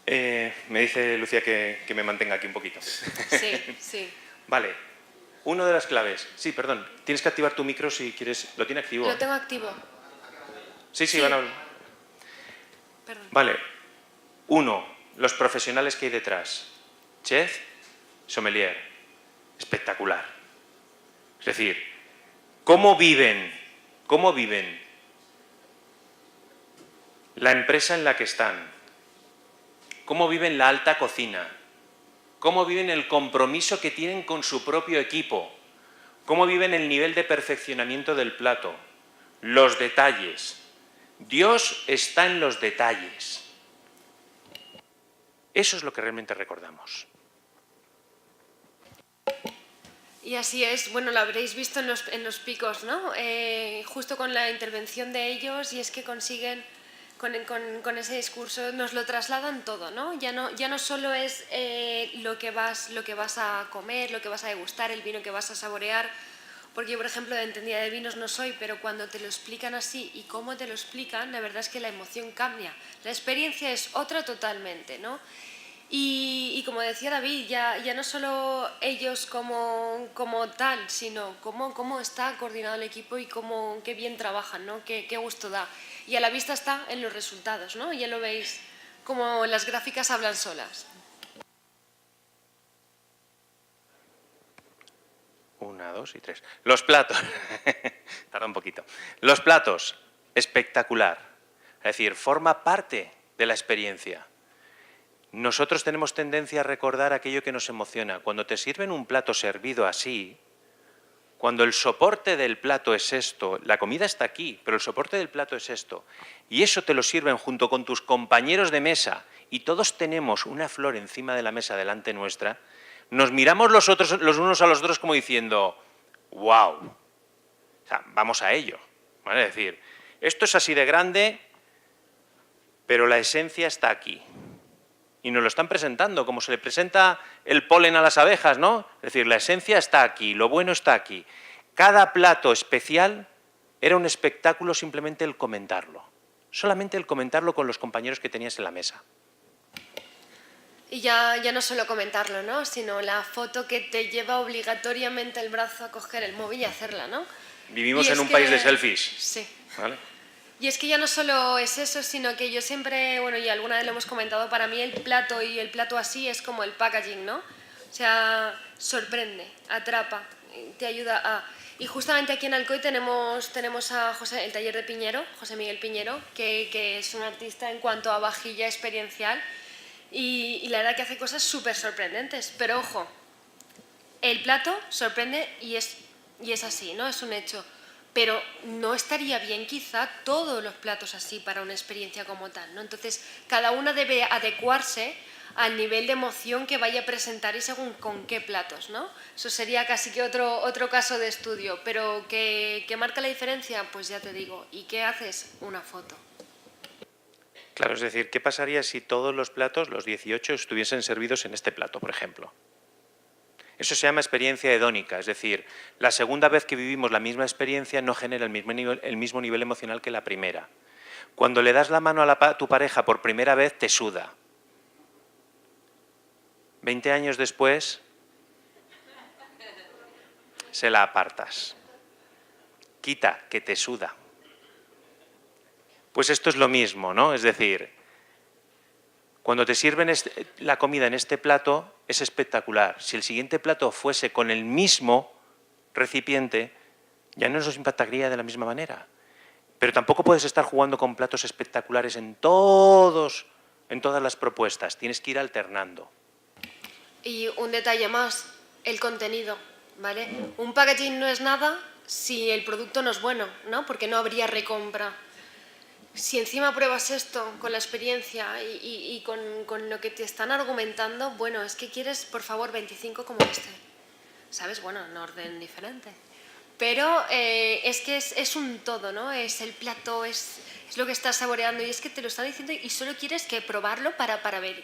Me dice Lucía que me mantenga aquí un poquito. Sí, sí. Vale. Una de las claves. Sí, perdón. Tienes que activar tu micro si quieres. ¿Lo tiene activo? Lo tengo activo. Sí, Sí. van a... Perdón. Vale. 1. Los profesionales que hay detrás. Chef, sommelier. Espectacular. Es decir, ¿cómo viven la empresa en la que están? ¿Cómo viven la alta cocina? ¿Cómo viven el compromiso que tienen con su propio equipo? ¿Cómo viven el nivel de perfeccionamiento del plato? Los detalles. Dios está en los detalles. Eso es lo que realmente recordamos. Y así es, bueno, lo habréis visto en los picos, ¿no? Justo con la intervención de ellos, y es que consiguen, con ese discurso, nos lo trasladan todo, ¿no? Ya no solo es lo que vas a comer, lo que vas a degustar, el vino que vas a saborear, porque yo, por ejemplo, de entendida de vinos no soy, pero cuando te lo explican así y cómo te lo explican, la verdad es que la emoción cambia. La experiencia es otra totalmente, ¿no? Y como decía David, ya no solo ellos como tal, sino cómo está coordinado el equipo y qué bien trabajan, ¿no? Qué gusto da. Y a la vista está en los resultados, ¿no? Ya lo veis, como las gráficas hablan solas. 1, 2 y 3. Los platos. Tarda un poquito. Los platos. Espectacular. Es decir, forma parte de la experiencia. Nosotros tenemos tendencia a recordar aquello que nos emociona. Cuando te sirven un plato servido así, cuando el soporte del plato es esto, la comida está aquí, pero el soporte del plato es esto, y eso te lo sirven junto con tus compañeros de mesa, y todos tenemos una flor encima de la mesa delante nuestra, nos miramos los unos a los otros como diciendo, ¡wow! O sea, vamos a ello. ¿Vale? Es decir, esto es así de grande, pero la esencia está aquí. Y nos lo están presentando, como se le presenta el polen a las abejas, ¿no? Es decir, la esencia está aquí, lo bueno está aquí. Cada plato especial era un espectáculo simplemente el comentarlo. Solamente el comentarlo con los compañeros que tenías en la mesa. Y ya no solo comentarlo, ¿no? Sino la foto que te lleva obligatoriamente el brazo a coger el móvil y hacerla, ¿no? Vivimos en un país de selfies. Sí. ¿Vale? Y es que ya no solo es eso, sino que yo siempre, bueno, y alguna vez lo hemos comentado, para mí el plato y el plato así es como el packaging, ¿no? O sea, sorprende, atrapa, te ayuda a... Y justamente aquí en Alcoy tenemos a el taller de Piñero, José Miguel Piñero, que es un artista en cuanto a vajilla experiencial, y la verdad que hace cosas súper sorprendentes. Pero ojo, el plato sorprende y es así, ¿no? Es un hecho. Pero no estaría bien quizá todos los platos así para una experiencia como tal, ¿no? Entonces, cada una debe adecuarse al nivel de emoción que vaya a presentar y según con qué platos, ¿no? Eso sería casi que otro caso de estudio, pero ¿qué marca la diferencia? Pues ya te digo, ¿y qué haces? Una foto. Claro, es decir, ¿qué pasaría si todos los platos, los 18, estuviesen servidos en este plato, por ejemplo? Eso se llama experiencia hedónica, es decir, la segunda vez que vivimos la misma experiencia no genera el mismo nivel emocional que la primera. Cuando le das la mano a tu pareja por primera vez, te suda. 20 años después, se la apartas. Quita, que te suda. Pues esto es lo mismo, ¿no? Es decir, cuando te sirven la comida en este plato, es espectacular. Si el siguiente plato fuese con el mismo recipiente, ya no nos impactaría de la misma manera. Pero tampoco puedes estar jugando con platos espectaculares en todas las propuestas. Tienes que ir alternando. Y un detalle más, el contenido, ¿vale? Un packaging no es nada si el producto no es bueno, ¿no? Porque no habría recompra. Si encima pruebas esto con la experiencia y con lo que te están argumentando, bueno, es que quieres, por favor, 25 como este. ¿Sabes? Bueno, en orden diferente. Pero es que es un todo, ¿no? Es el plato, es lo que estás saboreando y es que te lo está diciendo y solo quieres que probarlo para ver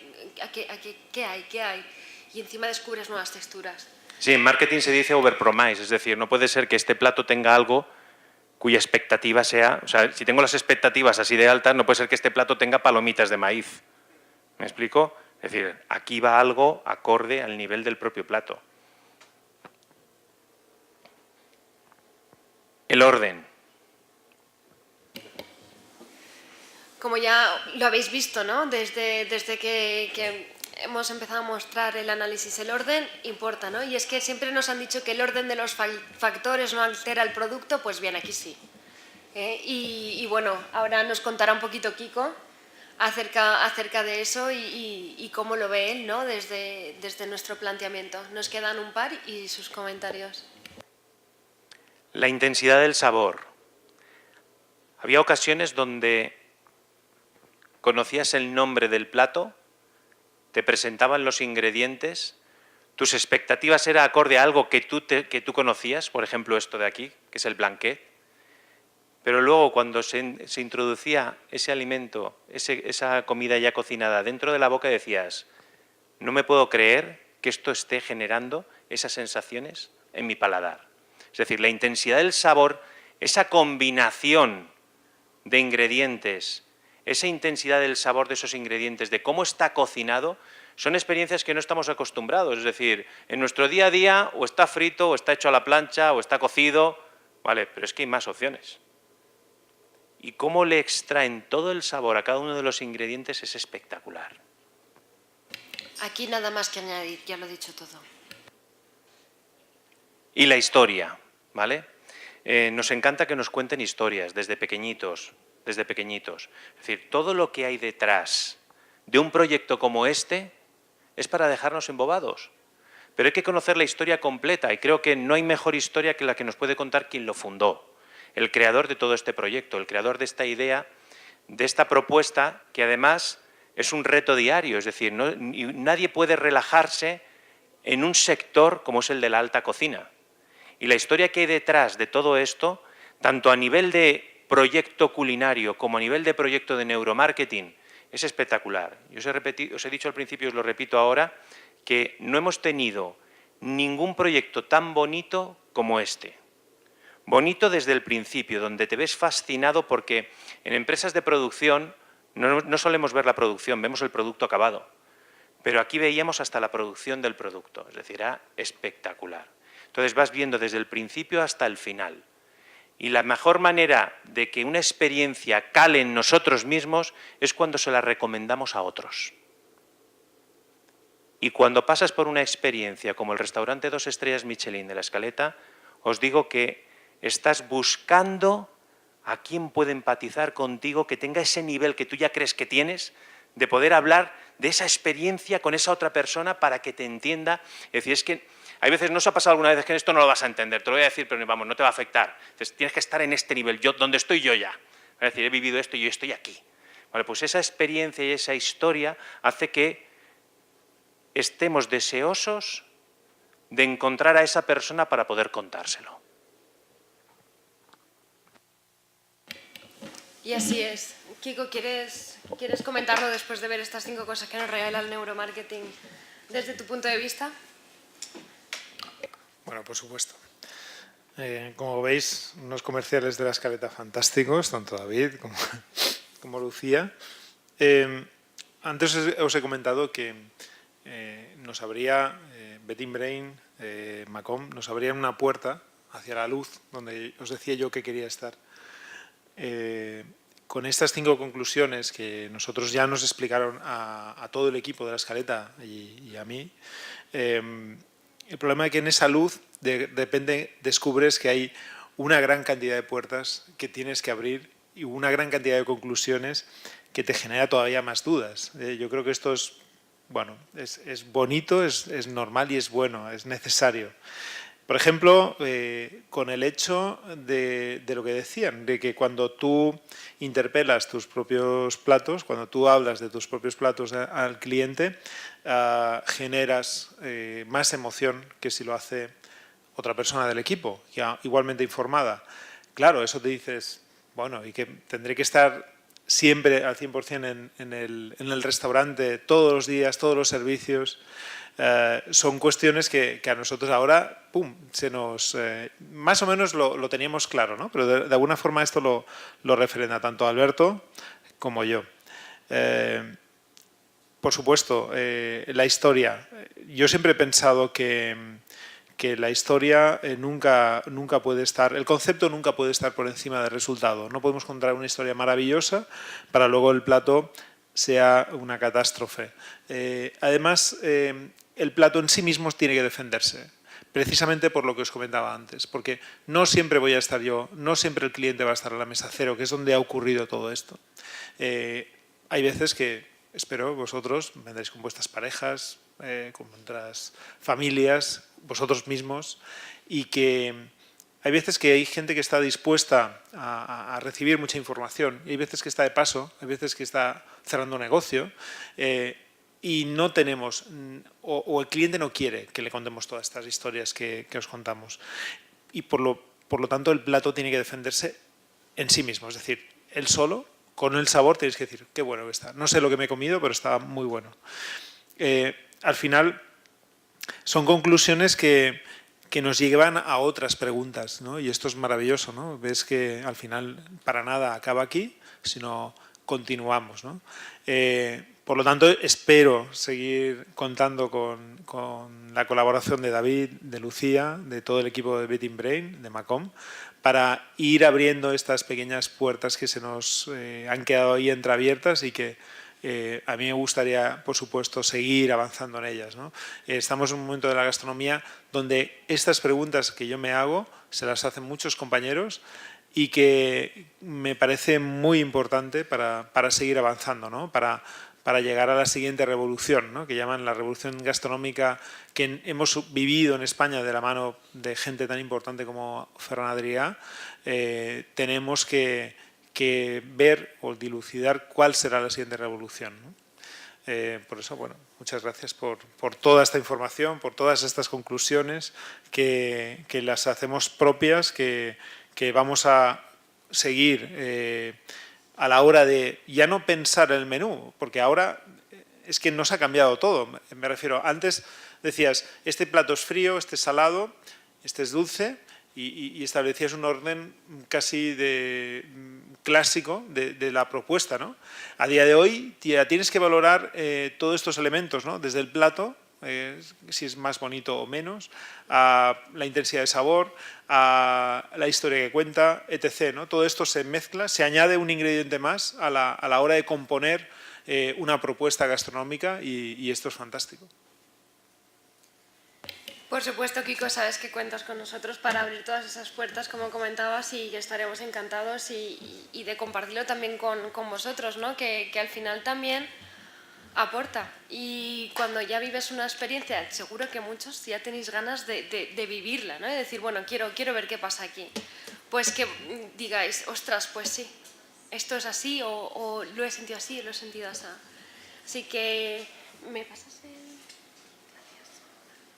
qué hay. Y encima descubres nuevas texturas. Sí, en marketing se dice overpromise, es decir, no puede ser que este plato tenga algo cuya expectativa sea... O sea, si tengo las expectativas así de altas, no puede ser que este plato tenga palomitas de maíz. ¿Me explico? Es decir, aquí va algo acorde al nivel del propio plato. El orden. Como ya lo habéis visto, ¿no? Desde que hemos empezado a mostrar el análisis, el orden importa, ¿no? Y es que siempre nos han dicho que el orden de los factores no altera el producto, pues bien, aquí sí. Y bueno, ahora nos contará un poquito Kiko acerca de eso y cómo lo ve él, ¿no? Desde nuestro planteamiento. Nos quedan un par y sus comentarios. La intensidad del sabor. Había ocasiones donde conocías el nombre del plato, te presentaban los ingredientes, tus expectativas eran acorde a algo que tú conocías, por ejemplo esto de aquí, que es el blanquet, pero luego cuando se introducía ese alimento, esa comida ya cocinada dentro de la boca decías, no me puedo creer que esto esté generando esas sensaciones en mi paladar. Es decir, la intensidad del sabor, esa combinación de ingredientes, esa intensidad del sabor de esos ingredientes, de cómo está cocinado, son experiencias que no estamos acostumbrados. Es decir, en nuestro día a día o está frito, o está hecho a la plancha, o está cocido, vale, pero es que hay más opciones. Y cómo le extraen todo el sabor a cada uno de los ingredientes es espectacular. Aquí nada más que añadir, ya lo he dicho todo. Y la historia, ¿vale? Nos encanta que nos cuenten historias desde pequeñitos. Es decir, todo lo que hay detrás de un proyecto como este es para dejarnos embobados. Pero hay que conocer la historia completa y creo que no hay mejor historia que la que nos puede contar quien lo fundó, el creador de todo este proyecto, el creador de esta idea, de esta propuesta, que además es un reto diario. Es decir, nadie puede relajarse en un sector como es el de la alta cocina. Y la historia que hay detrás de todo esto, tanto a nivel de proyecto culinario como a nivel de proyecto de neuromarketing, es espectacular. Yo os he dicho al principio y os lo repito ahora, que no hemos tenido ningún proyecto tan bonito como este. Bonito desde el principio, donde te ves fascinado porque en empresas de producción no solemos ver la producción, vemos el producto acabado. Pero aquí veíamos hasta la producción del producto, es decir, era espectacular. Entonces vas viendo desde el principio hasta el final. Y la mejor manera de que una experiencia cale en nosotros mismos es cuando se la recomendamos a otros. Y cuando pasas por una experiencia como el restaurante 2 estrellas Michelin de La Escaleta, os digo que estás buscando a quién puede empatizar contigo, que tenga ese nivel que tú ya crees que tienes, de poder hablar de esa experiencia con esa otra persona para que te entienda. Es decir, es que hay veces, ¿no os ha pasado alguna vez que esto no lo vas a entender? Te lo voy a decir, pero vamos, no te va a afectar. Entonces, tienes que estar en este nivel, donde estoy yo ya. Es decir, he vivido esto y yo estoy aquí. Vale, pues esa experiencia y esa historia hace que estemos deseosos de encontrar a esa persona para poder contárselo. Y así es. Kiko, ¿quieres comentarlo después de ver estas 5 cosas que nos regala el neuromarketing desde tu punto de vista? Bueno, por supuesto. Como veis, unos comerciales de La Escaleta fantásticos, tanto David como Lucía. Antes os he comentado que nos abría Betim Brain, Macom, nos abrían una puerta hacia la luz, donde os decía yo que quería estar. Con estas 5 conclusiones que nosotros ya nos explicaron a todo el equipo de La Escaleta y a mí, el problema es que en esa luz descubres que hay una gran cantidad de puertas que tienes que abrir y una gran cantidad de conclusiones que te genera todavía más dudas. Yo creo que esto es, bueno, es bonito, es normal y es bueno, es necesario. Por ejemplo, con el hecho de lo que decían, de que cuando tú interpelas tus propios platos, cuando tú hablas de tus propios platos al cliente, generas más emoción que si lo hace otra persona del equipo, ya igualmente informada. Claro, eso te dices, bueno, y que tendré que estar siempre al 100% en el restaurante, todos los días, todos los servicios. Son cuestiones que a nosotros ahora, ¡pum!, se nos... más o menos lo teníamos claro, ¿no? Pero de alguna forma esto lo refrenda tanto Alberto como yo. Por supuesto, la historia. Yo siempre he pensado que la historia nunca puede estar, el concepto nunca puede estar por encima del resultado. No podemos contar una historia maravillosa para luego el plato sea una catástrofe. Además, el plato en sí mismo tiene que defenderse, precisamente por lo que os comentaba antes, porque no siempre voy a estar yo, no siempre el cliente va a estar a la mesa cero, que es donde ha ocurrido todo esto. Hay veces que, espero, vosotros vendréis con vuestras parejas, con vuestras familias, vosotros mismos, y que hay veces que hay gente que está dispuesta a recibir mucha información, y hay veces que está de paso, hay veces que está cerrando negocio, y no tenemos, o el cliente no quiere que le contemos todas estas historias que os contamos. Y por lo tanto el plato tiene que defenderse en sí mismo, es decir, él solo, con el sabor tienes que decir, qué bueno que está. No sé lo que me he comido, pero estaba muy bueno. Al final son conclusiones que nos llevan a otras preguntas, ¿no? Y esto es maravilloso, ¿no? Ves que al final para nada acaba aquí, sino continuamos, ¿no? Por lo tanto, espero seguir contando con la colaboración de David, de Lucía, de todo el equipo de Betting Brain, de Macom, para ir abriendo estas pequeñas puertas que se nos han quedado ahí entreabiertas y que a mí me gustaría, por supuesto, seguir avanzando en ellas, ¿no? Estamos en un momento de la gastronomía donde estas preguntas que yo me hago se las hacen muchos compañeros y que me parece muy importante para seguir avanzando, ¿no? Para llegar a la siguiente revolución, ¿no? Que llaman la revolución gastronómica que hemos vivido en España de la mano de gente tan importante como Ferran Adrià. Tenemos que ver o dilucidar cuál será la siguiente revolución, ¿no? Por eso, bueno, muchas gracias por toda esta información, por todas estas conclusiones que las hacemos propias, que vamos a seguir a la hora de ya no pensar en el menú, porque ahora es que nos ha cambiado todo. Me refiero, antes decías, este plato es frío, este es salado, este es dulce, y establecías un orden casi clásico de la propuesta, ¿no? A día de hoy ya tienes que valorar todos estos elementos, ¿no? Desde el plato, si es más bonito o menos, a la intensidad de sabor, a la historia que cuenta, etc., ¿no? Todo esto se mezcla, se añade un ingrediente más a la hora de componer una propuesta gastronómica y esto es fantástico. Por supuesto, Kiko, sabes que cuentas con nosotros para abrir todas esas puertas, como comentabas, y estaremos encantados y de compartirlo también con vosotros, ¿no? Que al final también aporta. Y cuando ya vives una experiencia, seguro que muchos ya tenéis ganas de vivirla, ¿no? De decir, bueno, quiero ver qué pasa aquí. Pues que digáis, ostras, pues sí, esto es así, o lo he sentido así, lo he sentido así. Así que, ¿me pasas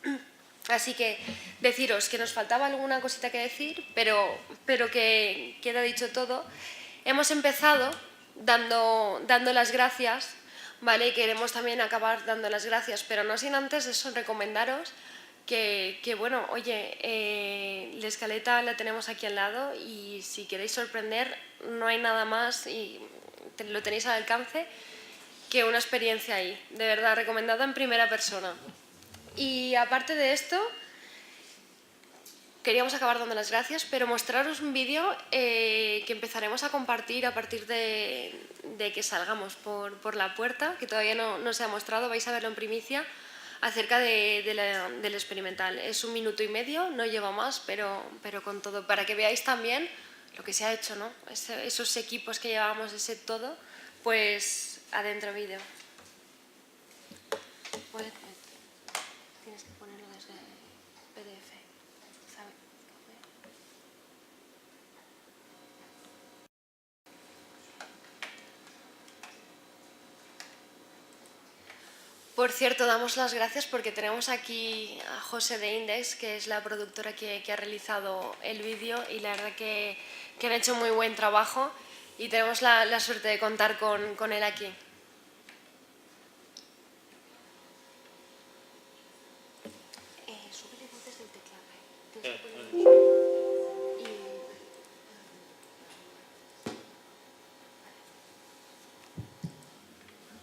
el...? Así que deciros que nos faltaba alguna cosita que decir, pero que queda dicho todo. Hemos empezado dando las gracias, ¿vale? Y queremos también acabar dando las gracias, pero no sin antes eso recomendaros que bueno, oye, la escaleta la tenemos aquí al lado y si queréis sorprender no hay nada más y lo tenéis al alcance que una experiencia ahí, de verdad, recomendada en primera persona. Y aparte de esto, queríamos acabar dando las gracias, pero mostraros un vídeo que empezaremos a compartir a partir de que salgamos por la puerta, que todavía no se ha mostrado, vais a verlo en primicia, acerca del experimental. Es 1 minuto y medio, no lleva más, pero con todo, para que veáis también lo que se ha hecho, ¿no? Esos equipos que llevábamos, ese todo, pues adentro vídeo. Tienes que ponerlo desde PDF, ¿sabes? Por cierto, damos las gracias porque tenemos aquí a José de Index, que es la productora que ha realizado el vídeo y la verdad que han hecho muy buen trabajo y tenemos la suerte de contar con él aquí. Súbele voces del teclado.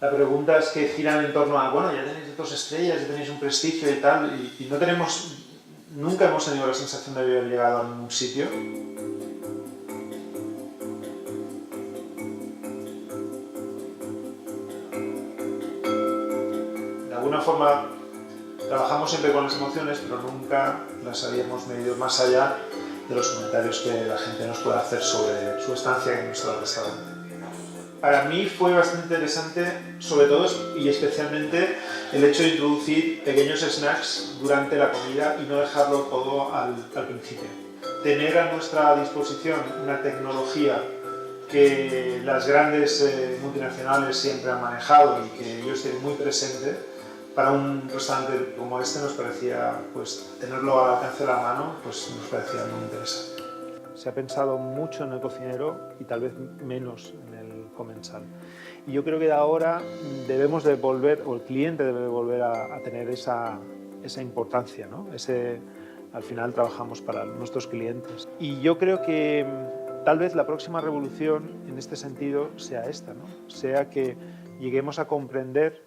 La pregunta es que giran en torno a, bueno, ya tenéis 2 estrellas, ya tenéis un prestigio y tal, y no tenemos, nunca hemos tenido la sensación de haber llegado a ningún sitio. De alguna forma, trabajamos siempre con las emociones, pero nunca las habíamos medido más allá de los comentarios que la gente nos puede hacer sobre su estancia en nuestro restaurante. Para mí fue bastante interesante, sobre todo y especialmente, el hecho de introducir pequeños snacks durante la comida y no dejarlo todo al principio. Tener a nuestra disposición una tecnología que las grandes multinacionales siempre han manejado y que ellos tienen muy presente, para un restaurante como este nos parecía, pues tenerlo al alcance de la mano, pues nos parecía muy interesante. Se ha pensado mucho en el cocinero y tal vez menos en el comensal. Y yo creo que de ahora debemos de volver, o el cliente debe de volver a tener esa importancia, ¿no? Al final trabajamos para nuestros clientes. Y yo creo que tal vez la próxima revolución en este sentido sea esta, ¿no? Sea que lleguemos a comprender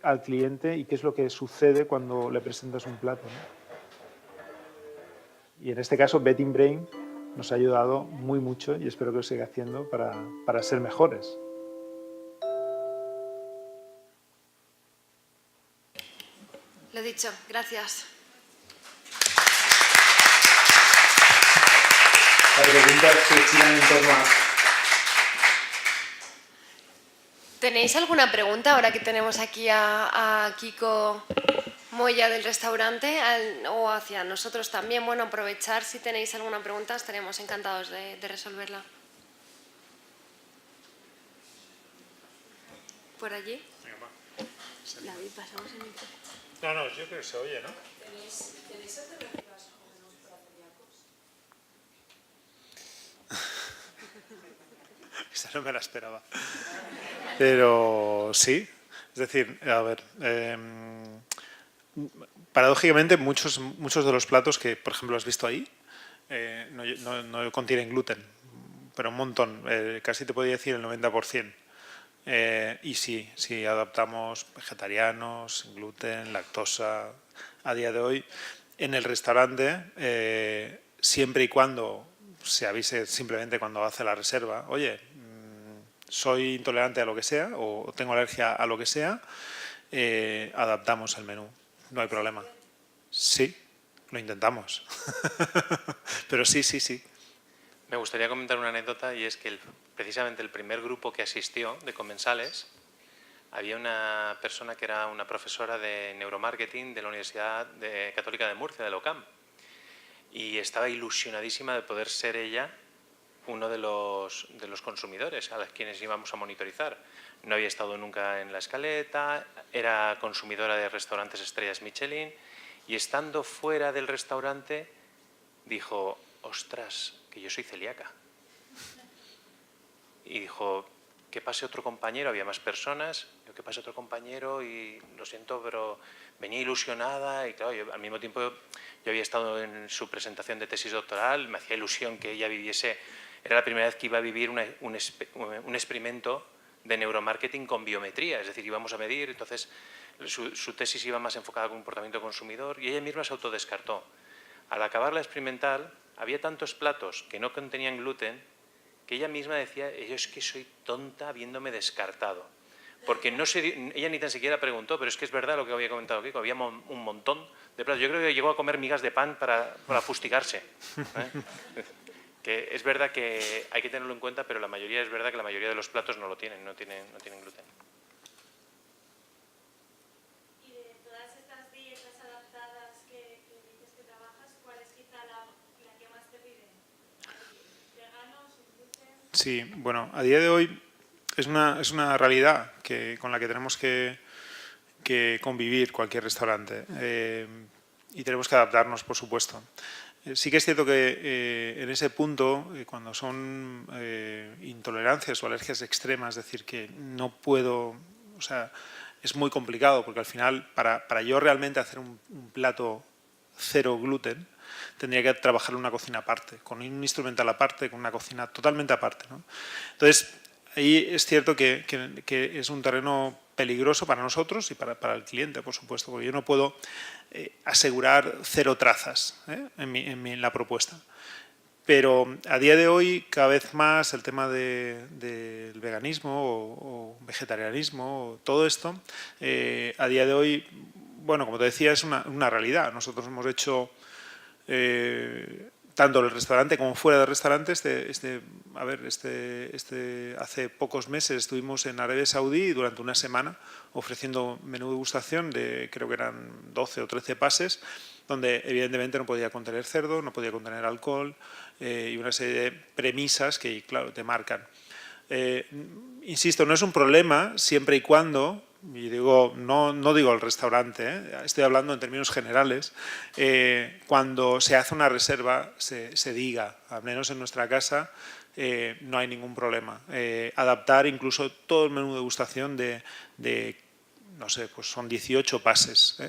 al cliente y qué es lo que sucede cuando le presentas un plato, ¿no? Y en este caso Betting Brain nos ha ayudado muy mucho y espero que lo siga haciendo para ser mejores. Lo dicho, gracias. Las preguntas se giran en torno a... ¿Tenéis alguna pregunta ahora que tenemos aquí a Kiko Moya del restaurante o hacia nosotros también? Bueno, aprovechar si tenéis alguna pregunta, estaremos encantados de resolverla. ¿Por allí? Venga, va. David, pasamos el micro. No, yo creo que se oye, ¿no? ¿Tenéis alternativas o menús para celíacos? Esa no me la esperaba. Pero sí, es decir, a ver, paradójicamente muchos de los platos que, por ejemplo, has visto ahí, no contienen gluten, pero un montón, casi te podría decir el 90%. Y sí, adaptamos vegetarianos, gluten, lactosa, a día de hoy. En el restaurante, siempre y cuando se avise simplemente cuando hace la reserva, oye, soy intolerante a lo que sea o tengo alergia a lo que sea, adaptamos el menú, no hay problema. Sí, lo intentamos. Pero sí. Me gustaría comentar una anécdota y es que precisamente el primer grupo que asistió de comensales, había una persona que era una profesora de neuromarketing de la Universidad Católica de Murcia, de la UCAM, y estaba ilusionadísima de poder ser ella uno de los consumidores a los quienes íbamos a monitorizar. No había estado nunca en la escaleta, era consumidora de restaurantes estrellas Michelin y estando fuera del restaurante dijo, ostras, que yo soy celíaca. Y dijo, que pase otro compañero, había más personas, que pase otro compañero y lo siento, pero venía ilusionada y claro, al mismo tiempo yo había estado en su presentación de tesis doctoral, me hacía ilusión que ella viviese, era la primera vez que iba a vivir un experimento de neuromarketing con biometría, es decir, íbamos a medir, entonces su tesis iba más enfocada al comportamiento consumidor y ella misma se autodescartó. Al acabar la experimental, había tantos platos que no contenían gluten que ella misma decía, yo es que soy tonta habiéndome descartado. Porque ella ni tan siquiera preguntó, pero es que es verdad lo que había comentado Kiko, había un montón de platos. Yo creo que llegó a comer migas de pan para fustigarse. Que es verdad que hay que tenerlo en cuenta, pero es verdad que la mayoría de los platos no tienen gluten. Y de todas estas dietas adaptadas que dices que trabajas, ¿cuál es quizá la que más te piden? ¿Veganos, sin gluten? Sí, bueno, a día de hoy es una realidad con la que tenemos que convivir cualquier restaurante y tenemos que adaptarnos, por supuesto. Sí que es cierto que en ese punto, cuando son intolerancias o alergias extremas, es decir, que no puedo, o sea, es muy complicado porque al final para yo realmente hacer un plato cero gluten, tendría que trabajar en una cocina aparte, con un instrumental aparte, con una cocina totalmente aparte, ¿no? Entonces, ahí es cierto que es un terreno peligroso para nosotros y para el cliente, por supuesto, porque yo no puedo asegurar cero trazas en la propuesta. Pero a día de hoy, cada vez más, el tema del veganismo o vegetarianismo, todo esto, a día de hoy, bueno, como te decía, es una realidad. Nosotros hemos hecho tanto el restaurante como fuera del restaurante. Hace pocos meses estuvimos en Arabia Saudí durante una semana ofreciendo menú de degustación de, creo que eran 12 o 13 pases, donde evidentemente no podía contener cerdo, no podía contener alcohol y una serie de premisas que, claro, te marcan. Insisto, no es un problema siempre y cuando, y digo, no digo el restaurante, estoy hablando en términos generales, cuando se hace una reserva se diga, al menos en nuestra casa, no hay ningún problema. Adaptar incluso todo el menú de degustación de no sé, pues son 18 pases,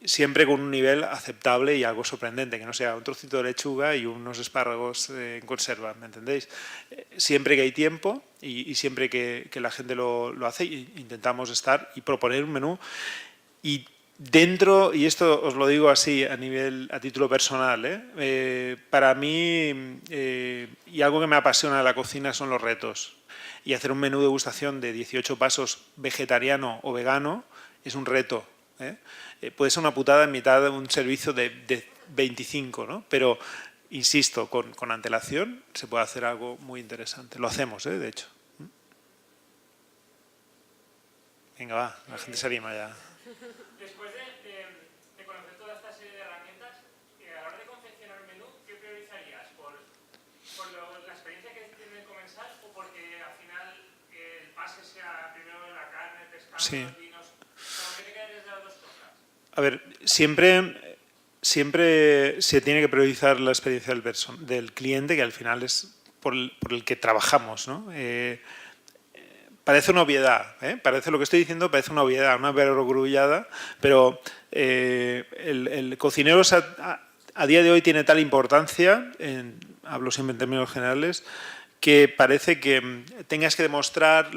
siempre con un nivel aceptable y algo sorprendente, que no sea un trocito de lechuga y unos espárragos en conserva, ¿me entendéis? Siempre que hay tiempo y siempre que la gente lo hace, intentamos estar y proponer un menú. Y dentro, y esto os lo digo así a título personal, para mí, y algo que me apasiona de la cocina son los retos. Y hacer un menú de degustación de 18 pasos vegetariano o vegano es un reto. Puede ser una putada en mitad de un servicio de 25, ¿no? Pero, insisto, con antelación se puede hacer algo muy interesante. Lo hacemos, de hecho. Venga, va, la gente se anima ya. Después de conocer toda esta serie de herramientas, a la hora de confeccionar un menú, ¿qué priorizarías? ¿Por la experiencia que tiene el comensal o porque al final el pase sea primero la carne, el pescado, Sí. los vinos? ¿Qué te quedarías de las dos cosas? A ver, siempre se tiene que priorizar la experiencia del cliente, que al final es por el que trabajamos, ¿no? Parece una obviedad, parece lo que estoy diciendo, parece una obviedad, una perogrullada, pero el cocinero a día de hoy tiene tal importancia, hablo siempre en términos generales, que parece que tengas que demostrar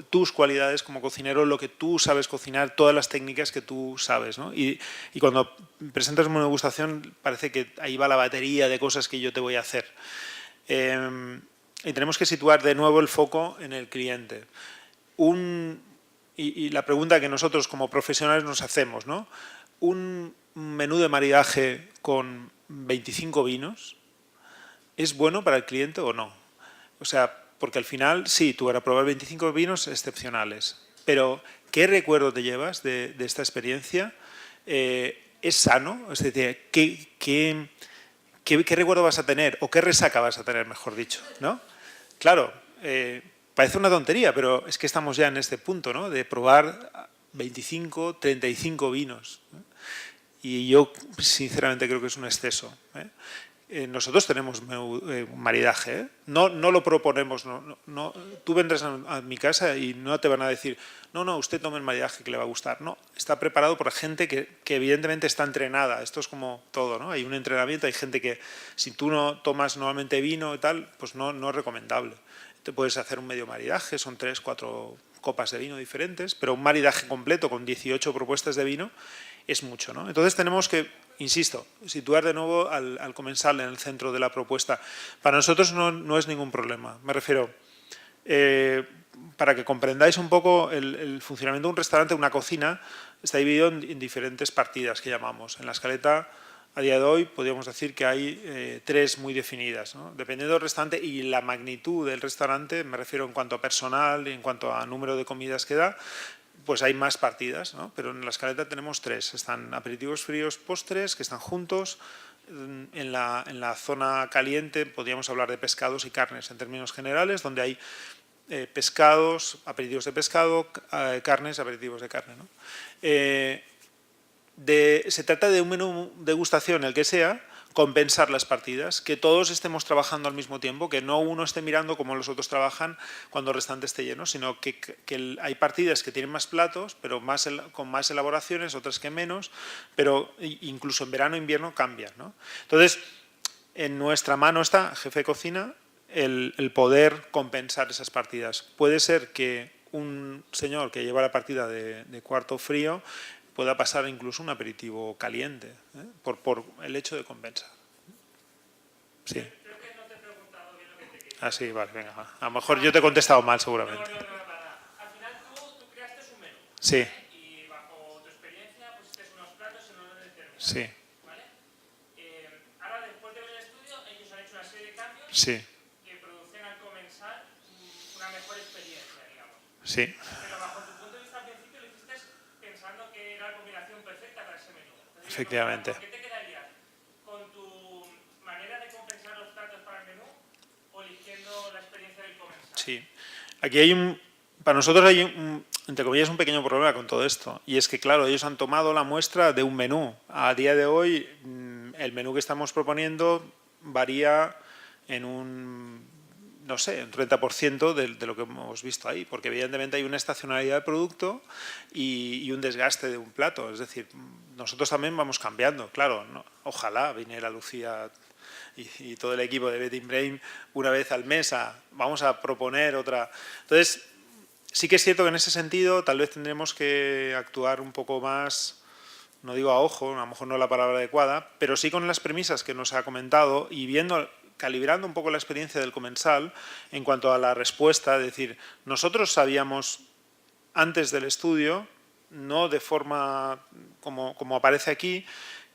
tus cualidades como cocinero, lo que tú sabes cocinar, todas las técnicas que tú sabes, ¿no? Y cuando presentas una degustación parece que ahí va la batería de cosas que yo te voy a hacer. Y tenemos que situar de nuevo el foco en el cliente. Y la pregunta que nosotros como profesionales nos hacemos, ¿no? ¿Un menú de maridaje con 25 vinos es bueno para el cliente o no? O sea, porque al final, sí, tú vas a probar 25 vinos excepcionales, pero ¿qué recuerdo te llevas de esta experiencia? ¿Es sano? Es decir, ¿qué recuerdo vas a tener? ¿O qué resaca vas a tener, mejor dicho? ¿No? Claro, parece una tontería, pero es que estamos ya en este punto, ¿no? De probar 25, 35 vinos, ¿no? Y yo, sinceramente, creo que es un exceso. Nosotros tenemos maridaje, no lo proponemos. No, tú vendrás a mi casa y no te van a decir, no, usted tome el maridaje que le va a gustar. No, está preparado por gente que evidentemente está entrenada. Esto es como todo, ¿no? Hay un entrenamiento, hay gente que si tú no tomas normalmente vino y tal, pues no es recomendable. Te puedes hacer un medio maridaje, son 3, 4 copas de vino diferentes, pero un maridaje completo con 18 propuestas de vino es mucho, ¿no? Entonces tenemos que, insisto, situar de nuevo al comensal en el centro de la propuesta. Para nosotros no es ningún problema. Me refiero, para que comprendáis un poco el funcionamiento de un restaurante, una cocina, está dividido en diferentes partidas que llamamos. En la escaleta, a día de hoy, podríamos decir que hay 3 muy definidas, ¿no? Dependiendo del restaurante y la magnitud del restaurante, me refiero en cuanto a personal y en cuanto a número de comidas que da, pues hay más partidas, ¿no? Pero en la escaleta tenemos 3. Están aperitivos, fríos, postres, que están juntos. En la zona caliente podríamos hablar de pescados y carnes en términos generales, donde hay pescados, aperitivos de pescado, carnes, aperitivos de carne, ¿no? Se trata de un menú degustación, el que sea, compensar las partidas, que todos estemos trabajando al mismo tiempo, que no uno esté mirando como los otros trabajan cuando el restaurante esté lleno, sino que hay partidas que tienen más platos, pero con más elaboraciones, otras que menos, pero incluso en verano e invierno cambian, ¿no? Entonces, en nuestra mano está, jefe de cocina, el poder compensar esas partidas. Puede ser que un señor que lleva la partida de cuarto frío pueda pasar incluso un aperitivo caliente, por el hecho de compensar. Sí. Creo que no te he preguntado bien lo que te quería. Sí, vale, venga. A lo mejor yo te he contestado mal, seguramente. No, para nada. Al final tú creaste un menú. Sí. Y bajo tu experiencia pusiste unos platos en orden determinado. Sí. ¿Vale? Ahora, después de ver Sí, que producen al comensal una mejor experiencia, digamos. sí, Pero bajo tu punto de vista al principio lo hiciste pensando que era la combinación perfecta para ese menú. Entonces, efectivamente. ¿con qué te quedarías? ¿Con tu manera de compensar los platos para el menú o eligiendo la experiencia del comensal? Sí. Aquí para nosotros hay entre comillas, un pequeño problema con todo esto. Y es que, claro, ellos han tomado la muestra de un menú. A día de hoy, el menú que estamos proponiendo varía en no sé, un 30% de lo que hemos visto ahí, porque evidentemente hay una estacionalidad del producto y un desgaste de un plato. Es decir, nosotros también vamos cambiando, claro. Ojalá viniera Lucía y todo el equipo de Betting Brain una vez al mes vamos a proponer otra. Entonces, sí que es cierto que en ese sentido tal vez tendremos que actuar un poco más, no digo a ojo, a lo mejor no es la palabra adecuada, pero sí con las premisas que nos ha comentado y calibrando un poco la experiencia del comensal en cuanto a la respuesta. Es decir, nosotros sabíamos antes del estudio, no de forma como aparece aquí,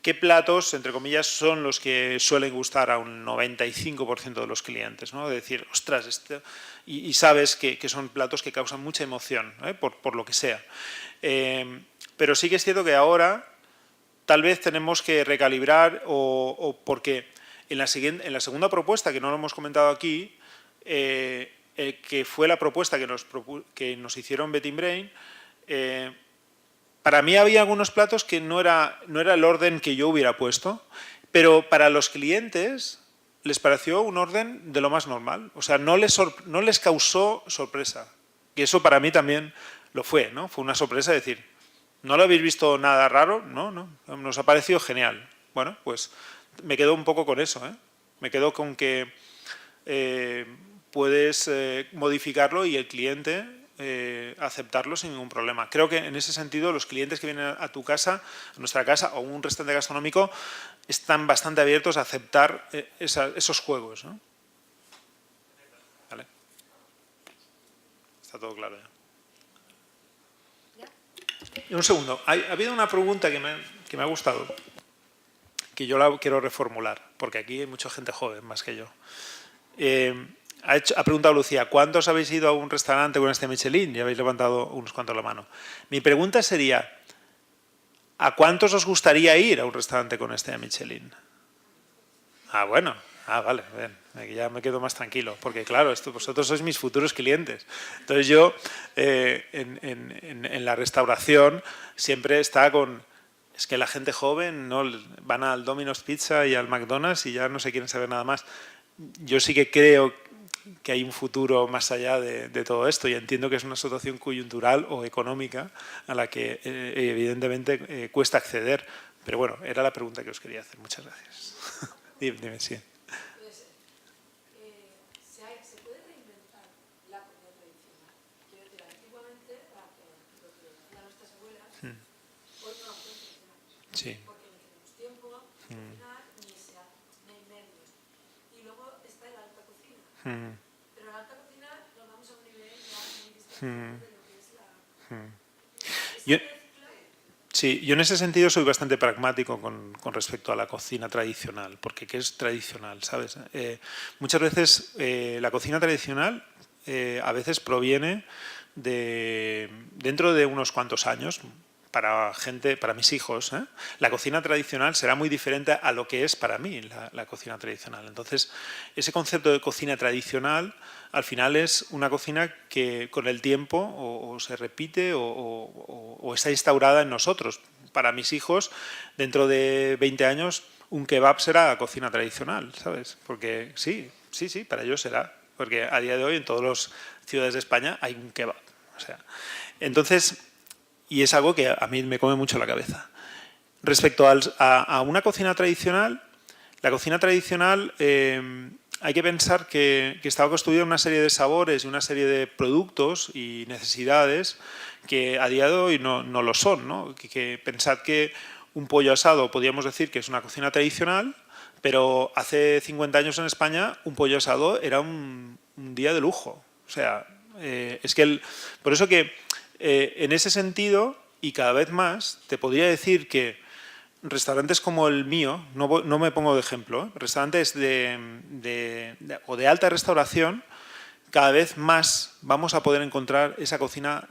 qué platos, entre comillas, son los que suelen gustar a un 95% de los clientes, ¿no? Es decir, ostras, y sabes que son platos que causan mucha emoción, por lo que sea. Pero sí que es cierto que ahora tal vez tenemos que recalibrar o porque en la segunda propuesta, que no lo hemos comentado aquí, que fue la propuesta que nos hicieron Betting Brain, para mí había algunos platos que no era el orden que yo hubiera puesto, pero para los clientes les pareció un orden de lo más normal. O sea, no les causó sorpresa. Y eso para mí también lo fue, ¿no? Fue una sorpresa decir, ¿no lo habéis visto nada raro? No, nos ha parecido genial. Bueno, pues me quedo un poco con eso, ¿eh? Me quedo con que puedes modificarlo y el cliente aceptarlo sin ningún problema. Creo que en ese sentido los clientes que vienen a tu casa, a nuestra casa o un restaurante gastronómico están bastante abiertos a aceptar esos juegos, ¿no? ¿Vale? Está todo claro ya. Y un segundo, ha habido una pregunta que me ha gustado, que yo la quiero reformular, porque aquí hay mucha gente joven más que yo. Ha preguntado Lucía, ¿cuántos habéis ido a un restaurante con este Michelin? Y habéis levantado unos cuantos la mano. Mi pregunta sería, ¿a cuántos os gustaría ir a un restaurante con este Michelin? Bueno. Vale, bien, ya me quedo más tranquilo, porque claro, vosotros sois mis futuros clientes. Entonces yo, en la restauración, siempre está con... Es que la gente joven no van al Domino's Pizza y al McDonald's y ya no se quieren saber nada más. Yo sí que creo que hay un futuro más allá de todo esto y entiendo que es una situación coyuntural o económica a la que evidentemente cuesta acceder. Pero bueno, era la pregunta que os quería hacer. Muchas gracias. Dime, sí. ¿Se puede reinventar la comida tradicional? Quiero decir, antiguamente, lo que hacían nuestras abuelas, hoy no lo hacemos ya. Sí. Porque ni tenemos tiempo de cocinar, ni se hace, no hay medios. Y luego está la alta cocina. Pero en la alta cocina nos vamos a un nivel ya muy distinto de lo que es la... Sí, yo en ese sentido soy bastante pragmático con respecto a la cocina tradicional, porque ¿qué es tradicional? ¿Sabes? Muchas veces la cocina tradicional a veces proviene dentro de unos cuantos años, para mis hijos, la cocina tradicional será muy diferente a lo que es para mí la cocina tradicional. Entonces, ese concepto de cocina tradicional al final es una cocina que con el tiempo o se repite o está instaurada en nosotros. Para mis hijos, dentro de 20 años, un kebab será cocina tradicional, ¿sabes? Porque sí, para ellos será. Porque a día de hoy en todas las ciudades de España hay un kebab. O sea, entonces... Y es algo que a mí me come mucho la cabeza. Respecto a una cocina tradicional, la cocina tradicional hay que pensar que está construida en una serie de sabores y una serie de productos y necesidades que a día de hoy no lo son, ¿no? Pensad que un pollo asado podríamos decir que es una cocina tradicional, pero hace 50 años en España un pollo asado era un día de lujo. O sea, es que por eso que... en ese sentido, y cada vez más, te podría decir que restaurantes como el mío, no me pongo de ejemplo, restaurantes o de alta restauración, cada vez más vamos a poder encontrar esa cocina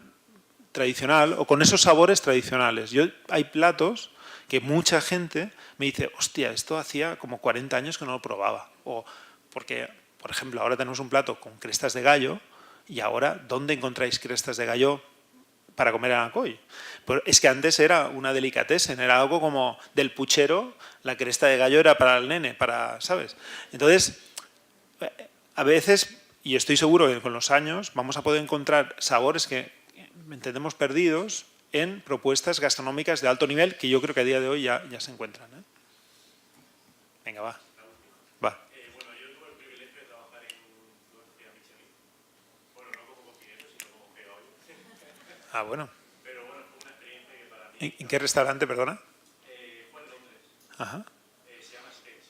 tradicional o con esos sabores tradicionales. Hay platos que mucha gente me dice, hostia, esto hacía como 40 años que no lo probaba. O porque, por ejemplo, ahora tenemos un plato con crestas de gallo y ahora, ¿dónde encontráis crestas de gallo para comer en Alcoy? Pues es que antes era una delicatessen, era algo como del puchero, la cresta de gallo era para el nene, ¿sabes? Entonces, a veces, y estoy seguro que con los años, vamos a poder encontrar sabores que entendemos perdidos en propuestas gastronómicas de alto nivel que yo creo que a día de hoy ya se encuentran, ¿eh? Venga, va. Bueno, yo tuve el privilegio de trabajar en dos estrellas Michelin. Bueno, no como cocinero, sino como geólogo. Ah, bueno. Pero bueno, fue una experiencia que para mí... ¿En qué restaurante, perdona? Fue en Londres. Ajá. Se llama Sketch,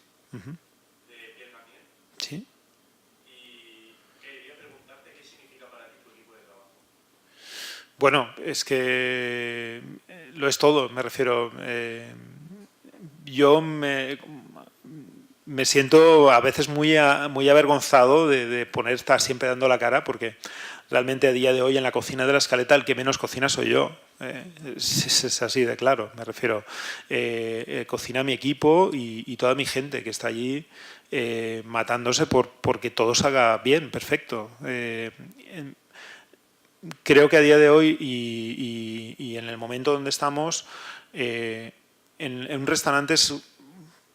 de Pierre Garnier. Sí. Y quería preguntarte qué significa para ti tu equipo de trabajo. Bueno, es que lo es todo, me refiero. Yo me siento a veces muy avergonzado de estar siempre dando la cara, porque realmente a día de hoy en la cocina de La Escaleta el que menos cocina soy yo. Es así de claro, me refiero. Cocina mi equipo y toda mi gente que está allí matándose porque todo salga bien, perfecto. Creo que a día de hoy y en el momento donde estamos, en un restaurante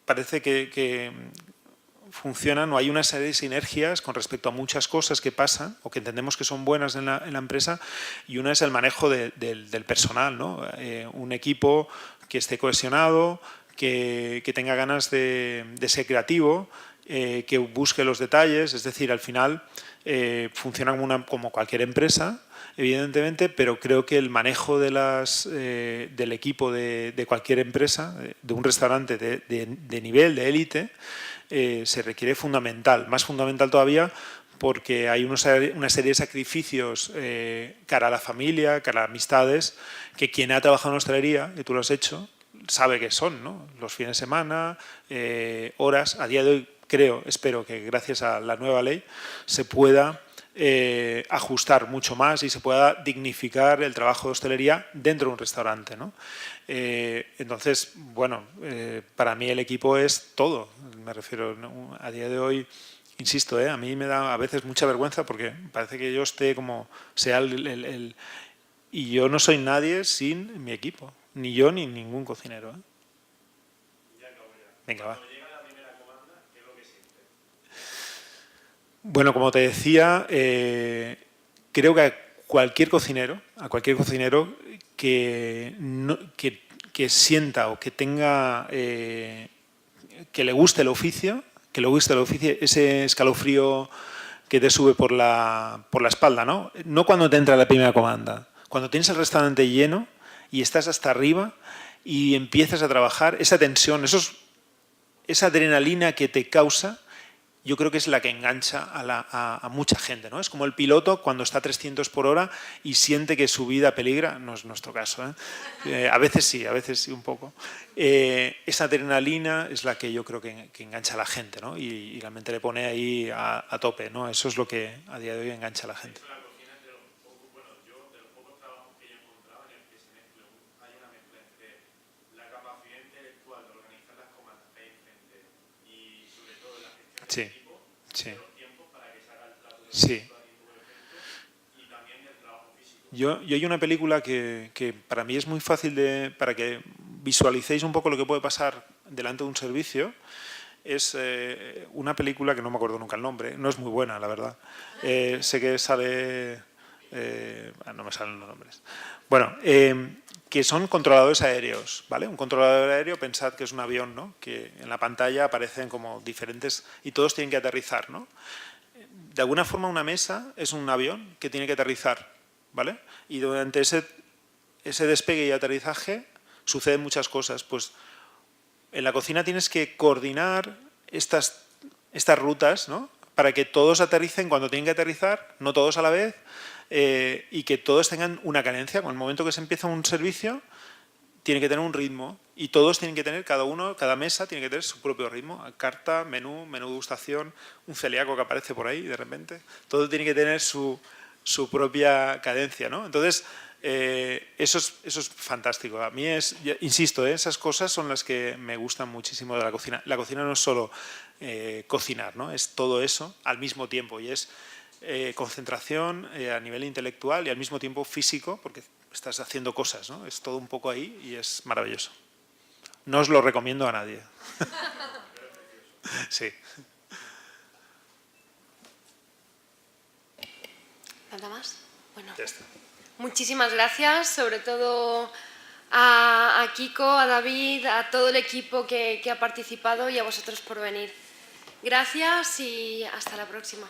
parece que funcionan o hay una serie de sinergias con respecto a muchas cosas que pasan o que entendemos que son buenas en la empresa, y una es el manejo del personal, ¿no? Un equipo que esté cohesionado, que tenga ganas de ser creativo, que busque los detalles, es decir, al final funciona como cualquier empresa, evidentemente, pero creo que el manejo del equipo de cualquier empresa, de un restaurante de nivel, de élite, se requiere fundamental, más fundamental todavía, porque hay una serie de sacrificios cara a la familia, cara a amistades, que quien ha trabajado en hostelería, que tú lo has hecho, sabe que son, ¿no? Los fines de semana, horas. A día de hoy espero que gracias a la nueva ley se pueda ajustar mucho más y se pueda dignificar el trabajo de hostelería dentro de un restaurante, ¿no? Entonces, bueno, para mí el equipo es todo. Me refiero, a día de hoy, insisto, a mí me da a veces mucha vergüenza porque parece que yo esté como sea y yo no soy nadie sin mi equipo, ni yo ni ningún cocinero, ¿eh? Venga, va. Bueno, como te decía, creo que a cualquier cocinero que sienta o que tenga, que le guste el oficio, ese escalofrío que te sube por la espalda, ¿no? No cuando te entra la primera comanda, cuando tienes el restaurante lleno y estás hasta arriba y empiezas a trabajar, esa tensión, esa adrenalina que te causa, yo creo que es la que engancha a mucha gente, ¿no? Es como el piloto cuando está a 300 por hora y siente que su vida peligra. No es nuestro caso, ¿eh? A veces sí un poco. Esa adrenalina es la que yo creo que engancha a la gente, ¿no? Y realmente le pone ahí a tope, ¿no? Eso es lo que a día de hoy engancha a la gente. Sí, sí. Sí. Yo hay una película que para mí es muy fácil para que visualicéis un poco lo que puede pasar delante de un servicio. Es una película que no me acuerdo nunca el nombre, no es muy buena, la verdad. Sé que sale... no me salen los nombres. Bueno, que son controladores aéreos, ¿vale? Un controlador aéreo, pensad que es un avión, ¿no? Que en la pantalla aparecen como diferentes y todos tienen que aterrizar, ¿no? De alguna forma una mesa es un avión que tiene que aterrizar, ¿vale? Y durante ese despegue y aterrizaje suceden muchas cosas. Pues en la cocina tienes que coordinar estas rutas, ¿no? Para que todos aterricen cuando tienen que aterrizar, no todos a la vez, y que todos tengan una cadencia. Con el momento que se empieza un servicio, tiene que tener un ritmo. Y todos tienen que tener, cada mesa tiene que tener su propio ritmo. Carta, menú degustación, un celíaco que aparece por ahí de repente. Todo tiene que tener su propia cadencia, ¿no? Entonces, eso es fantástico. A mí insisto, esas cosas son las que me gustan muchísimo de la cocina. La cocina no es solo cocinar, ¿no? Es todo eso al mismo tiempo y es concentración a nivel intelectual y al mismo tiempo físico, porque estás haciendo cosas, ¿no? Es todo un poco ahí y es maravilloso. No os lo recomiendo a nadie. Sí. ¿Nada más? Bueno, Ya está. muchísimas gracias, sobre todo a Kiko, a David, a todo el equipo que ha participado y a vosotros por venir. Gracias y hasta la próxima.